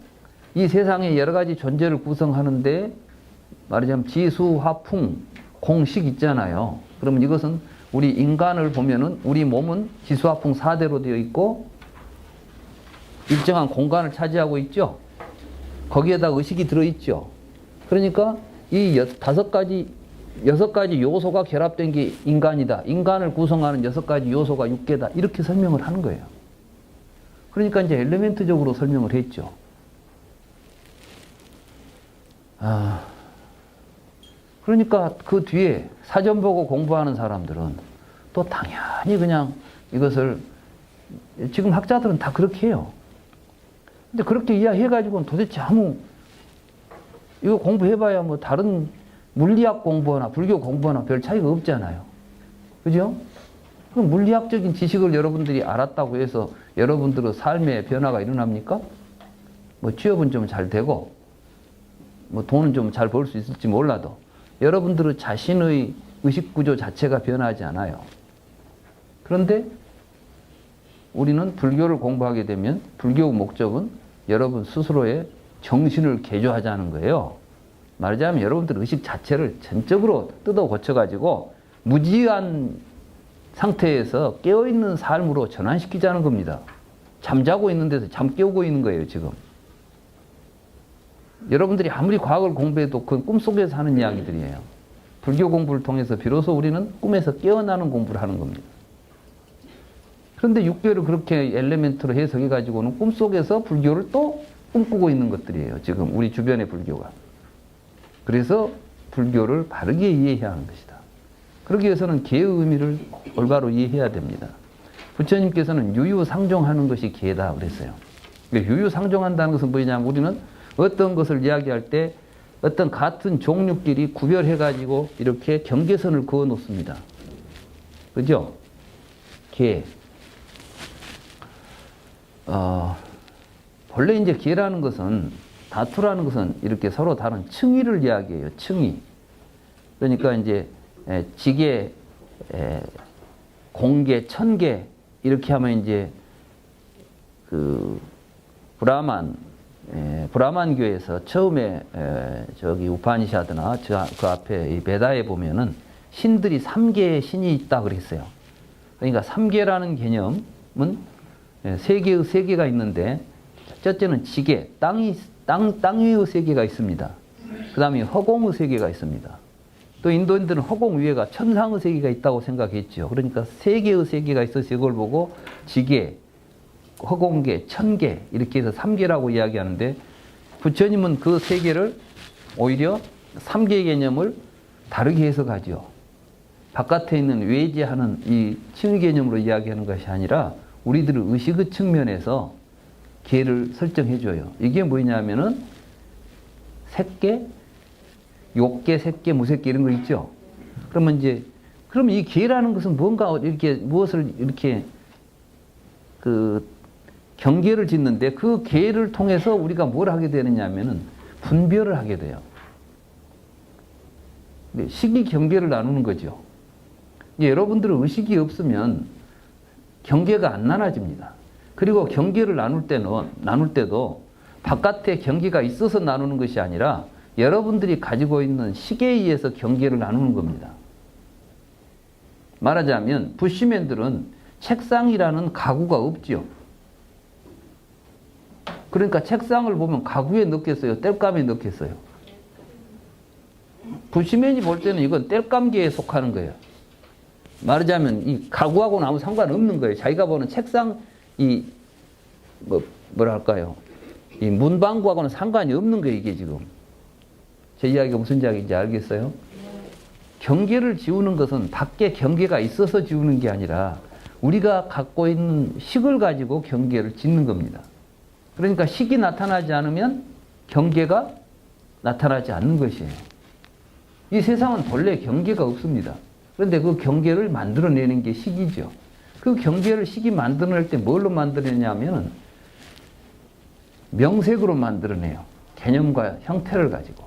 이 세상에 여러 가지 존재를 구성하는데 말하자면 지수, 화풍, 공식 있잖아요. 그러면 이것은 우리 인간을 보면은 우리 몸은 지수, 화풍 4대로 되어 있고 일정한 공간을 차지하고 있죠. 거기에다 의식이 들어있죠. 그러니까 이 5가지 요소가 결합된 게 인간이다. 인간을 구성하는 6가지 요소가 6개다. 이렇게 설명을 하는 거예요. 그러니까 이제 엘리멘트적으로 설명을 했죠. 그러니까 그 뒤에 사전 보고 공부하는 사람들은 또 당연히 그냥 이것을 지금 학자들은 다 그렇게 해요. 근데 그렇게 이해해가지고는 도대체 이거 공부해봐야 뭐 다른 물리학 공부나 불교 공부나 별 차이가 없잖아요. 그죠? 그럼 물리학적인 지식을 여러분들이 알았다고 해서 여러분들의 삶의 변화가 일어납니까? 뭐 취업은 좀 잘 되고 뭐 돈은 좀 잘 벌 수 있을지 몰라도 여러분들의 자신의 의식구조 자체가 변하지 않아요. 그런데 우리는 불교를 공부하게 되면 불교 목적은 여러분 스스로의 정신을 개조하자는 거예요. 말하자면 여러분들 의식 자체를 전적으로 뜯어 고쳐가지고 무지한 상태에서 깨어있는 삶으로 전환시키자는 겁니다. 잠자고 있는 데서 잠 깨우고 있는 거예요, 지금. 여러분들이 아무리 과학을 공부해도 그건 꿈속에서 하는 이야기들이에요. 불교 공부를 통해서 비로소 우리는 꿈에서 깨어나는 공부를 하는 겁니다. 그런데 육교를 그렇게 엘레멘트로 해석해가지고는 꿈속에서 불교를 또 꿈꾸고 있는 것들이에요. 지금 우리 주변의 불교가. 그래서 불교를 바르게 이해해야 하는 것이다. 그러기 위해서는 계의 의미를 올바로 이해해야 됩니다. 부처님께서는 유유상종하는 것이 계다 그랬어요. 유유상종한다는 것은 뭐냐면 우리는 어떤 것을 이야기할 때 어떤 같은 종류끼리 구별해가지고 이렇게 경계선을 그어 놓습니다. 그죠? 계. 본래 이제 계라는 것은 다투라는 것은 이렇게 서로 다른 층위를 이야기해요. 층위. 그러니까 이제 지계, 공계, 천계 이렇게 하면 이제 그 브라만교에서 처음에 저기 우파니샤드나 그 앞에 이 베다에 보면은 신들이 3개의 신이 있다 그랬어요. 그러니까 3개라는 개념은 세계의 세계가 있는데 첫째는 지계, 땅이 땅 위의 세계가 있습니다. 그 다음에 허공의 세계가 있습니다. 또 인도인들은 허공 위에가 천상의 세계가 있다고 생각했죠. 그러니까 세 개의 세계가 있어서 이걸 보고 지계, 허공계, 천계 이렇게 해서 3계라고 이야기하는데 부처님은 그 세 개를 오히려 3계 개념을 다르게 해석하죠. 바깥에 있는 외제하는 이 칭의 개념으로 이야기하는 것이 아니라 우리들의 의식의 측면에서 계를 설정해줘요. 이게 뭐냐면은 색계, 욕계, 색계, 무색계 이런 거 있죠. 그러면 이 계라는 것은 뭔가 이렇게 무엇을 이렇게 경계를 짓는데 그 계를 통해서 우리가 뭘 하게 되느냐면은 분별을 하게 돼요. 식이 경계를 나누는 거죠. 여러분들은 의식이 없으면 경계가 안 나눠집니다. 그리고 경계를 나눌 때도 바깥에 경계가 있어서 나누는 것이 아니라 여러분들이 가지고 있는 식에 의해서 경계를 나누는 겁니다. 말하자면 부시맨들은 책상이라는 가구가 없죠. 그러니까 책상을 보면 가구에 넣겠어요? 땔감에 넣겠어요? 부시맨이 볼 때는 이건 땔감계에 속하는 거예요. 말하자면 이 가구하고는 아무 상관없는 거예요. 자기가 보는 책상 이 뭐랄까요? 이 문방구하고는 상관이 없는 거예요. 이게 지금 제 이야기가 무슨 이야기인지 알겠어요? 경계를 지우는 것은 밖에 경계가 있어서 지우는 게 아니라 우리가 갖고 있는 식을 가지고 경계를 짓는 겁니다. 그러니까 식이 나타나지 않으면 경계가 나타나지 않는 것이에요. 이 세상은 본래 경계가 없습니다. 그런데 그 경계를 만들어내는 게 식이죠. 그 경계를 식이 만들어낼 때 뭘로 만들어내냐면 명색으로 만들어내요. 개념과 형태를 가지고.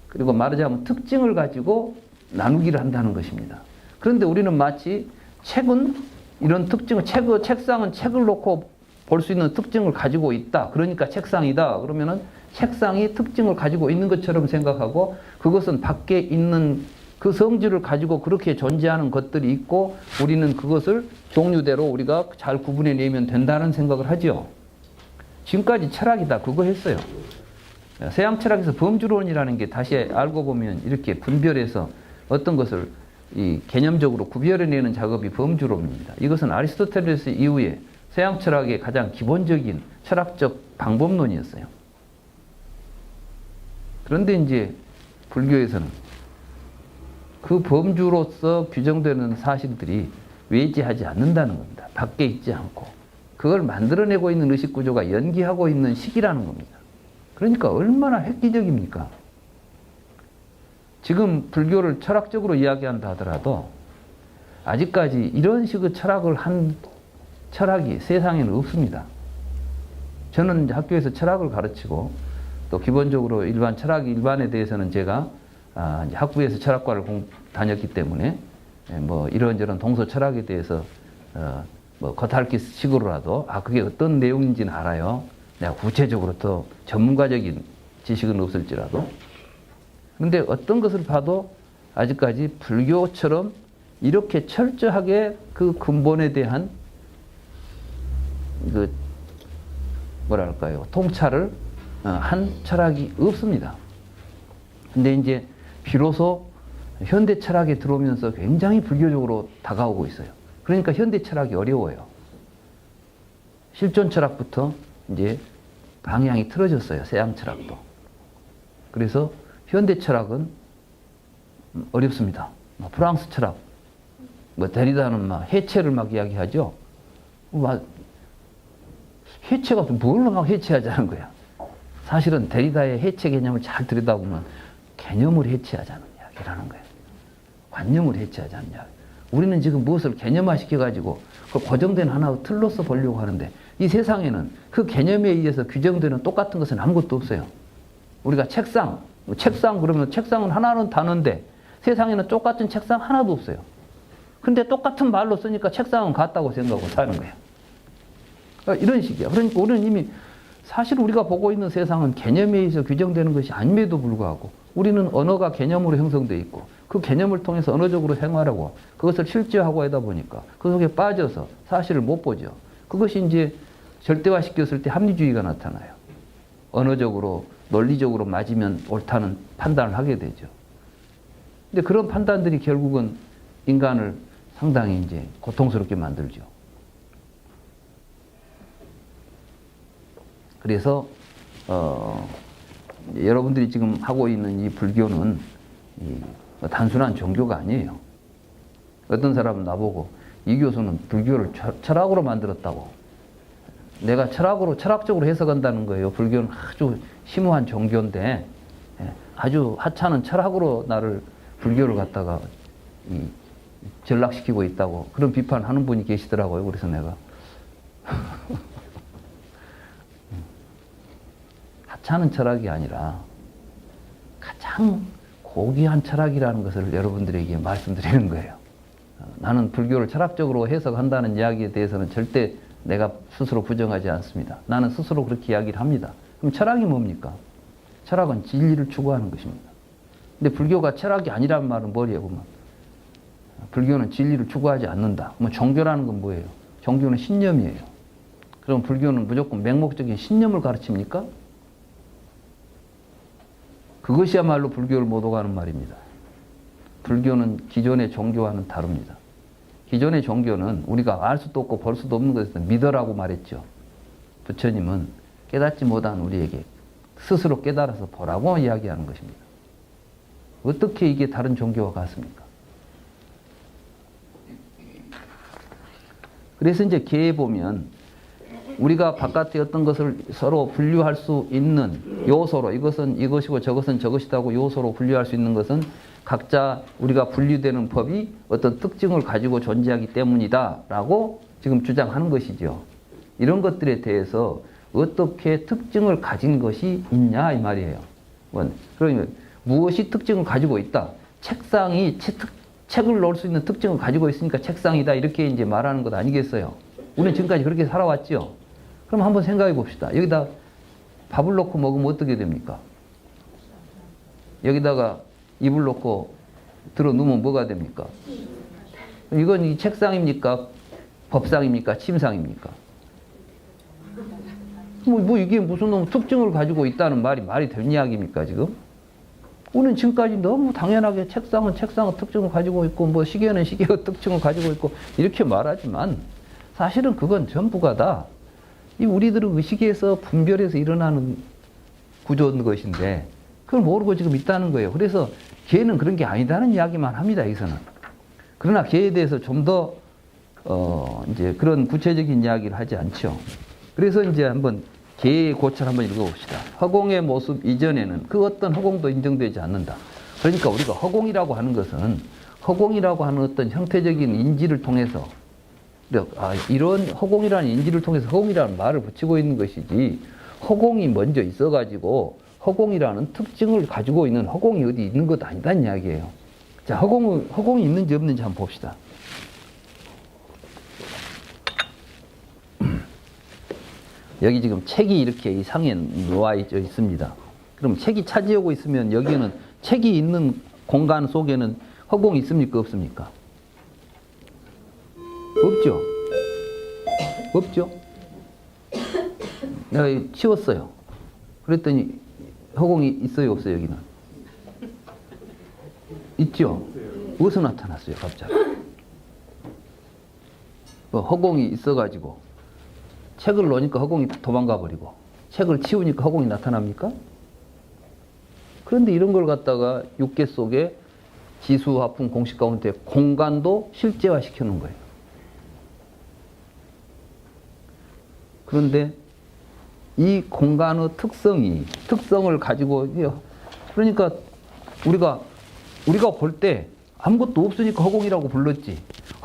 그리고 말하자면 특징을 가지고 나누기를 한다는 것입니다. 그런데 우리는 마치 책은 이런 특징을, 책상은 책을 놓고 볼 수 있는 특징을 가지고 있다. 그러니까 책상이다. 그러면은 책상이 특징을 가지고 있는 것처럼 생각하고 그것은 밖에 있는 그 성질을 가지고 그렇게 존재하는 것들이 있고 우리는 그것을 종류대로 우리가 잘 구분해내면 된다는 생각을 하죠. 지금까지 철학이 다 그거 했어요. 서양 철학에서 범주론이라는 게 다시 알고 보면 이렇게 분별해서 어떤 것을 이 개념적으로 구별해내는 작업이 범주론입니다. 이것은 아리스토텔레스 이후에 서양 철학의 가장 기본적인 철학적 방법론이었어요. 그런데 이제 불교에서는 그 범주로서 규정되는 사실들이 외지하지 않는다는 겁니다. 밖에 있지 않고. 그걸 만들어내고 있는 의식구조가 연기하고 있는 식이라는 겁니다. 그러니까 얼마나 획기적입니까? 지금 불교를 철학적으로 이야기한다 하더라도 아직까지 이런 식의 철학을 한 철학이 세상에는 없습니다. 저는 학교에서 철학을 가르치고 또 기본적으로 일반에 대해서는 제가 학부에서 철학과를 다녔기 때문에 뭐 이런저런 동서 철학에 대해서 뭐 겉핥기 식으로라도 그게 어떤 내용인지는 알아요. 내가 구체적으로 더 전문가적인 지식은 없을지라도. 그런데 어떤 것을 봐도 아직까지 불교처럼 이렇게 철저하게 그 근본에 대한 그 뭐랄까요 통찰을 한 철학이 없습니다. 근데 이제 비로소 현대 철학에 들어오면서 굉장히 불교적으로 다가오고 있어요. 그러니까 현대 철학이 어려워요. 실존 철학부터 이제 방향이 틀어졌어요. 서양 철학도. 그래서 현대 철학은 어렵습니다. 프랑스 철학, 데리다는 막 해체를 막 이야기하죠. 해체가 뭘 막 해체하자는 거야. 사실은 데리다의 해체 개념을 잘 들여다보면 개념을 해체하자는 이야기라는 거예요. 관념을 해체하자는 이야기. 우리는 지금 무엇을 개념화시켜가지고 그 고정된 하나의 틀로서 보려고 하는데 이 세상에는 그 개념에 의해서 규정되는 똑같은 것은 아무것도 없어요. 우리가 책상 그러면 책상은 하나는 단어인데 세상에는 똑같은 책상 하나도 없어요. 근데 똑같은 말로 쓰니까 책상은 같다고 생각하고 사는 거예요. 이런 식이야. 그러니까 우리는 이미 사실 우리가 보고 있는 세상은 개념에 의해서 규정되는 것이 아님에도 불구하고 우리는 언어가 개념으로 형성되어 있고 그 개념을 통해서 언어적으로 생활하고 그것을 실제화하고 하다 보니까 그 속에 빠져서 사실을 못 보죠. 그것이 이제 절대화시켰을 때 합리주의가 나타나요. 언어적으로 논리적으로 맞으면 옳다는 판단을 하게 되죠. 근데 그런 판단들이 결국은 인간을 상당히 이제 고통스럽게 만들죠. 그래서 여러분들이 지금 하고 있는 이 불교는 단순한 종교가 아니에요. 어떤 사람은 나보고 이 교수는 불교를 철학으로 만들었다고. 내가 철학적으로 해석한다는 거예요. 불교는 아주 심오한 종교인데 아주 하찮은 철학으로 나를 불교를 갖다가 전락시키고 있다고 그런 비판하는 분이 계시더라고요. 그래서 내가 하찮은 철학이 아니라 가장 고귀한 철학이라는 것을 여러분들에게 말씀드리는 거예요. 나는 불교를 철학적으로 해석한다는 이야기에 대해서는 절대 내가 스스로 부정하지 않습니다. 나는 스스로 그렇게 이야기를 합니다. 그럼 철학이 뭡니까? 철학은 진리를 추구하는 것입니다. 근데 불교가 철학이 아니란 말은 뭐예요? 보면 불교는 진리를 추구하지 않는다. 뭐 종교라는 건 뭐예요? 종교는 신념이에요. 그럼 불교는 무조건 맹목적인 신념을 가르칩니까? 그것이야말로 불교를 못 오가는 말입니다. 불교는 기존의 종교와는 다릅니다. 기존의 종교는 우리가 알 수도 없고 볼 수도 없는 것에서 믿어라고 말했죠. 부처님은 깨닫지 못한 우리에게 스스로 깨달아서 보라고 이야기하는 것입니다. 어떻게 이게 다른 종교와 같습니까? 그래서 이제 개에 보면 우리가 바깥의 어떤 것을 서로 분류할 수 있는 요소로 이것은 이것이고 저것은 저것이다고 요소로 분류할 수 있는 것은 각자 우리가 분류되는 법이 어떤 특징을 가지고 존재하기 때문이다라고 지금 주장하는 것이죠. 이런 것들에 대해서 어떻게 특징을 가진 것이 있냐 이 말이에요. 그러면 무엇이 특징을 가지고 있다. 책상이 책을 놓을 수 있는 특징을 가지고 있으니까 책상이다 이렇게 이제 말하는 것 아니겠어요? 우리는 지금까지 그렇게 살아왔죠. 그럼 한번 생각해 봅시다. 여기다 밥을 넣고 먹으면 어떻게 됩니까? 여기다가 입을 놓고 들어 누우면 뭐가 됩니까? 이건 이 책상입니까? 법상입니까? 침상입니까? 뭐 이게 무슨 특징을 가지고 있다는 말이 되는 이야기입니까 지금? 우리는 지금까지 너무 당연하게 책상은 특징을 가지고 있고 뭐 시계는 시계의 특징을 가지고 있고 이렇게 말하지만 사실은 그건 전부가 다 이 우리들의 의식에서 분별해서 일어나는 구조인 것인데 그걸 모르고 지금 있다는 거예요. 그래서 개는 그런 게 아니다는 이야기만 합니다. 여기서는. 그러나 개에 대해서 좀 더 이제 그런 구체적인 이야기를 하지 않죠. 그래서 이제 한번 개의 고찰 한번 읽어봅시다. 허공의 모습 이전에는 그 어떤 허공도 인정되지 않는다. 그러니까 우리가 허공이라고 하는 것은 허공이라고 하는 어떤 형태적인 인지를 통해서 이런 허공이라는 인지를 통해서 허공이라는 말을 붙이고 있는 것이지 허공이 먼저 있어가지고 허공이라는 특징을 가지고 있는 허공이 어디 있는 것 아니다는 이야기예요. 자, 허공이 있는지 없는지 한번 봅시다. 여기 지금 책이 이렇게 이 상에 놓아 있습니다. 그럼 책이 차지하고 있으면 여기는 책이 있는 공간 속에는 허공이 있습니까? 없습니까? 없죠? 없죠? 내가 치웠어요. 그랬더니 허공이 있어요? 없어요? 여기는? 있죠? 어디서 나타났어요? 갑자기. 허공이 있어가지고 책을 놓으니까 허공이 도망가 버리고 책을 치우니까 허공이 나타납니까? 그런데 이런 걸 갖다가 육계 속에 지수화풍 공식 가운데 공간도 실제화 시켜놓은 거예요. 그런데 이 공간의 특성을 가지고 그러니까 우리가 볼 때 아무것도 없으니까 허공이라고 불렀지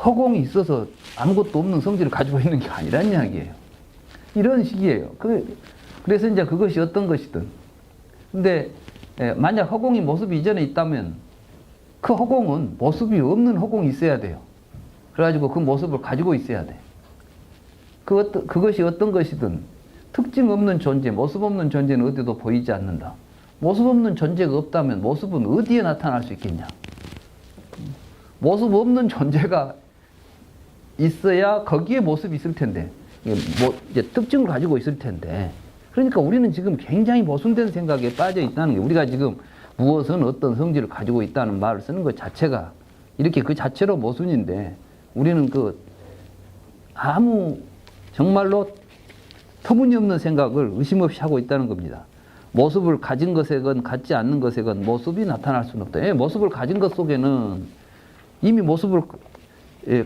허공이 있어서 아무것도 없는 성질을 가지고 있는 게 아니란 이야기예요. 이런 식이에요. 그래서 이제 그것이 어떤 것이든. 근데 만약 허공이 모습이 이전에 있다면 그 허공은 모습이 없는 허공이 있어야 돼요. 그래가지고 그 모습을 가지고 있어야 돼. 그것이 어떤 것이든 특징 없는 존재, 모습 없는 존재는 어디도 보이지 않는다. 모습 없는 존재가 없다면 모습은 어디에 나타날 수 있겠냐? 모습 없는 존재가 있어야 거기에 모습이 있을 텐데, 이제 특징을 가지고 있을 텐데, 그러니까 우리는 지금 굉장히 모순된 생각에 빠져 있다는 게, 우리가 지금 무엇은 어떤 성질을 가지고 있다는 말을 쓰는 것 자체가 이렇게 그 자체로 모순인데, 우리는 그 아무 정말로 터무니없는 생각을 의심 없이 하고 있다는 겁니다. 모습을 가진 것에건 갖지 않는 것에건 모습이 나타날 수는 없다. 예, 모습을 가진 것 속에는 이미 모습을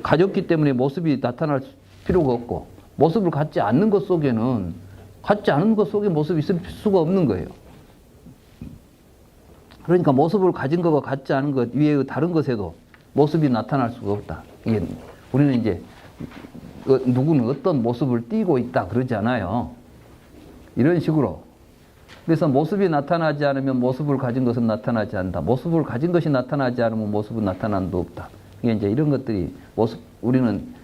가졌기 때문에 모습이 나타날 필요가 없고, 모습을 갖지 않는 것 속에는 갖지 않은 것 속에 모습이 있을 수가 없는 거예요. 그러니까 모습을 가진 것과 갖지 않은 것 위에의 다른 것에도 모습이 나타날 수가 없다. 이게 우리는 이제 누구는 어떤 모습을 띠고 있다 그러지 않아요. 이런 식으로. 그래서 모습이 나타나지 않으면 모습을 가진 것은 나타나지 않는다. 모습을 가진 것이 나타나지 않으면 모습은 나타난도 없다. 이게 이제 이런 것들이 우리는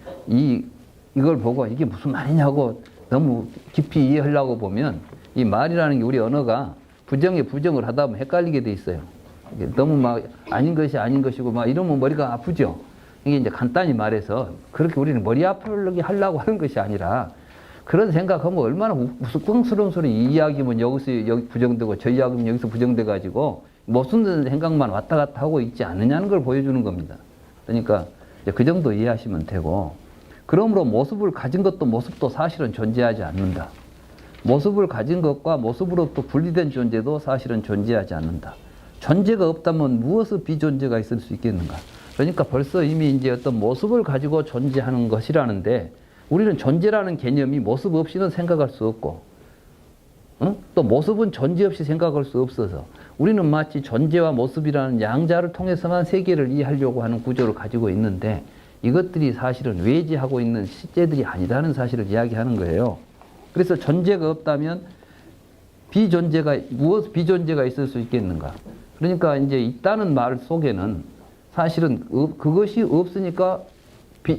이걸 보고 이게 무슨 말이냐고 너무 깊이 이해하려고 보면, 이 말이라는 게 우리 언어가 부정에 부정을 하다 보면 헷갈리게 돼 있어요. 이게 너무 막 아닌 것이 아닌 것이고 막 이러면 머리가 아프죠. 이게 이제 간단히 말해서 그렇게 우리는 머리 아프게 하려고 하는 것이 아니라, 그런 생각하면 얼마나 우스꽝스러운 소리, 이 이야기면 여기서 여기 부정되고 저 이야기면 여기서 부정돼 가지고 무슨 생각만 왔다 갔다 하고 있지 않느냐는 걸 보여주는 겁니다. 그러니까 이제 그 정도 이해하시면 되고, 그러므로 모습을 가진 것도 모습도 사실은 존재하지 않는다. 모습을 가진 것과 모습으로부터 분리된 존재도 사실은 존재하지 않는다. 존재가 없다면 무엇의 비존재가 있을 수 있겠는가? 그러니까 벌써 이미 이제 어떤 모습을 가지고 존재하는 것이라는데, 우리는 존재라는 개념이 모습 없이는 생각할 수 없고, 또 모습은 존재 없이 생각할 수 없어서 우리는 마치 존재와 모습이라는 양자를 통해서만 세계를 이해하려고 하는 구조를 가지고 있는데, 이것들이 사실은 외지하고 있는 실제들이 아니라는 사실을 이야기하는 거예요. 그래서 존재가 없다면 무엇 비존재가 있을 수 있겠는가? 그러니까 이제 있다는 말 속에는 사실은 그것이 없으니까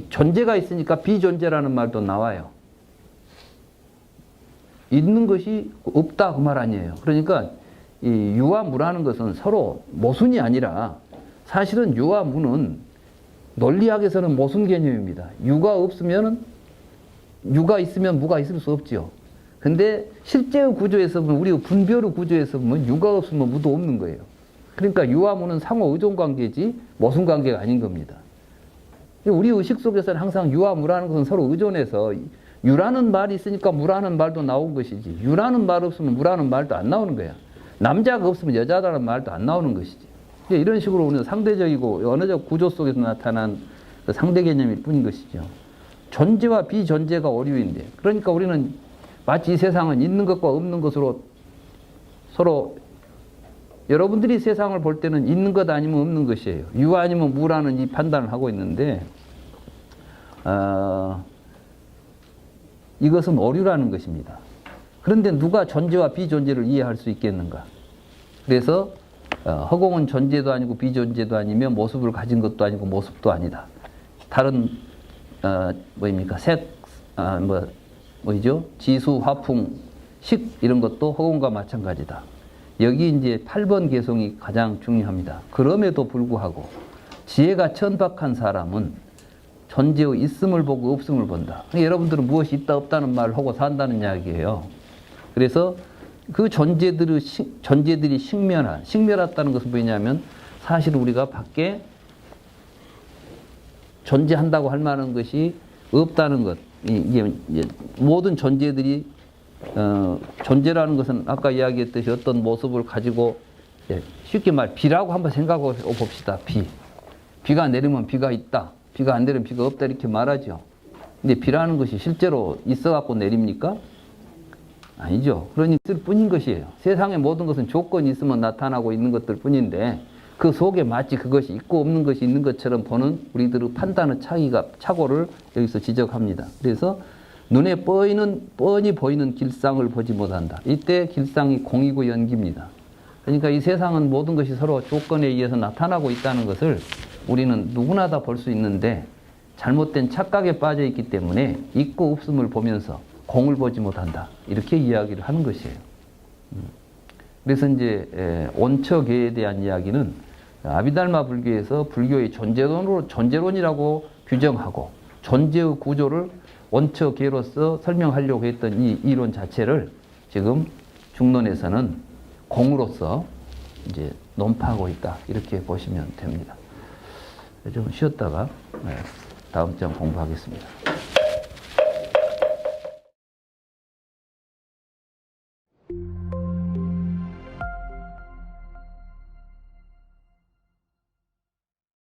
존재가 있으니까 비존재라는 말도 나와요. 있는 것이 없다 그 말 아니에요. 그러니까 이 유와 무라는 것은 서로 모순이 아니라, 사실은 유와 무는 논리학에서는 모순 개념입니다. 유가 없으면은 유가 있으면 무가 있을 수 없죠. 근데 실제의 구조에서 보면, 우리 분별의 구조에서 보면 유가 없으면 무도 없는 거예요. 그러니까 유와 무는 상호 의존 관계지 모순 관계가 아닌 겁니다. 우리 의식 속에서는 항상 유와 무라는 것은 서로 의존해서, 유라는 말이 있으니까 무라는 말도 나온 것이지, 유라는 말 없으면 무라는 말도 안 나오는 거야. 남자가 없으면 여자라는 말도 안 나오는 것이지. 이런 식으로 우리는 상대적이고 언어적 구조 속에서 나타난 그 상대 개념일 뿐인 것이죠. 존재와 비존재가 오류인데, 그러니까 우리는 마치 이 세상은 있는 것과 없는 것으로 서로, 여러분들이 세상을 볼 때는 있는 것 아니면 없는 것이에요. 유 아니면 무라는 이 판단을 하고 있는데, 이것은 오류라는 것입니다. 그런데 누가 존재와 비존재를 이해할 수 있겠는가? 그래서 허공은 존재도 아니고 비존재도 아니며 모습을 가진 것도 아니고 모습도 아니다. 다른 뭐입니까? 색, 뭐죠? 지수, 화풍, 식 이런 것도 허공과 마찬가지다. 여기 이제 8번 개성이 가장 중요합니다. 그럼에도 불구하고 지혜가 천박한 사람은 존재의 있음을 보고 없음을 본다. 여러분들은 무엇이 있다 없다는 말을 하고 산다는 이야기예요. 그래서 그 존재들이 식멸했다는 것은 뭐냐면, 사실 우리가 밖에 존재한다고 할 만한 것이 없다는 것. 이게 모든 존재들이 존재라는 것은 아까 이야기했듯이 어떤 모습을 가지고, 쉽게 말 비라고 한번 생각해 봅시다. 비가 내리면 비가 있다, 비가 안 내리면 비가 없다 이렇게 말하죠. 근데 비라는 것이 실제로 있어 갖고 내립니까? 아니죠. 그러니 있을 뿐인 것이에요. 세상의 모든 것은 조건이 있으면 나타나고 있는 것들 뿐인데, 그 속에 마치 그것이 있고 없는 것이 있는 것처럼 보는 우리들의 판단의 착오를 여기서 지적합니다. 그래서 눈에 뻔히 보이는 길상을 보지 못한다. 이때 길상이 공이고 연기입니다. 그러니까 이 세상은 모든 것이 서로 조건에 의해서 나타나고 있다는 것을 우리는 누구나 다 볼 수 있는데, 잘못된 착각에 빠져 있기 때문에 있고 없음을 보면서 공을 보지 못한다. 이렇게 이야기를 하는 것이에요. 그래서 이제 원처계에 대한 이야기는 아비달마 불교에서 불교의 존재론이라고 규정하고, 존재의 구조를 원처계로서 설명하려고 했던 이 이론 자체를 지금 중론에서는 공으로서 이제 논파하고 있다. 이렇게 보시면 됩니다. 좀 쉬었다가 다음 장 공부하겠습니다.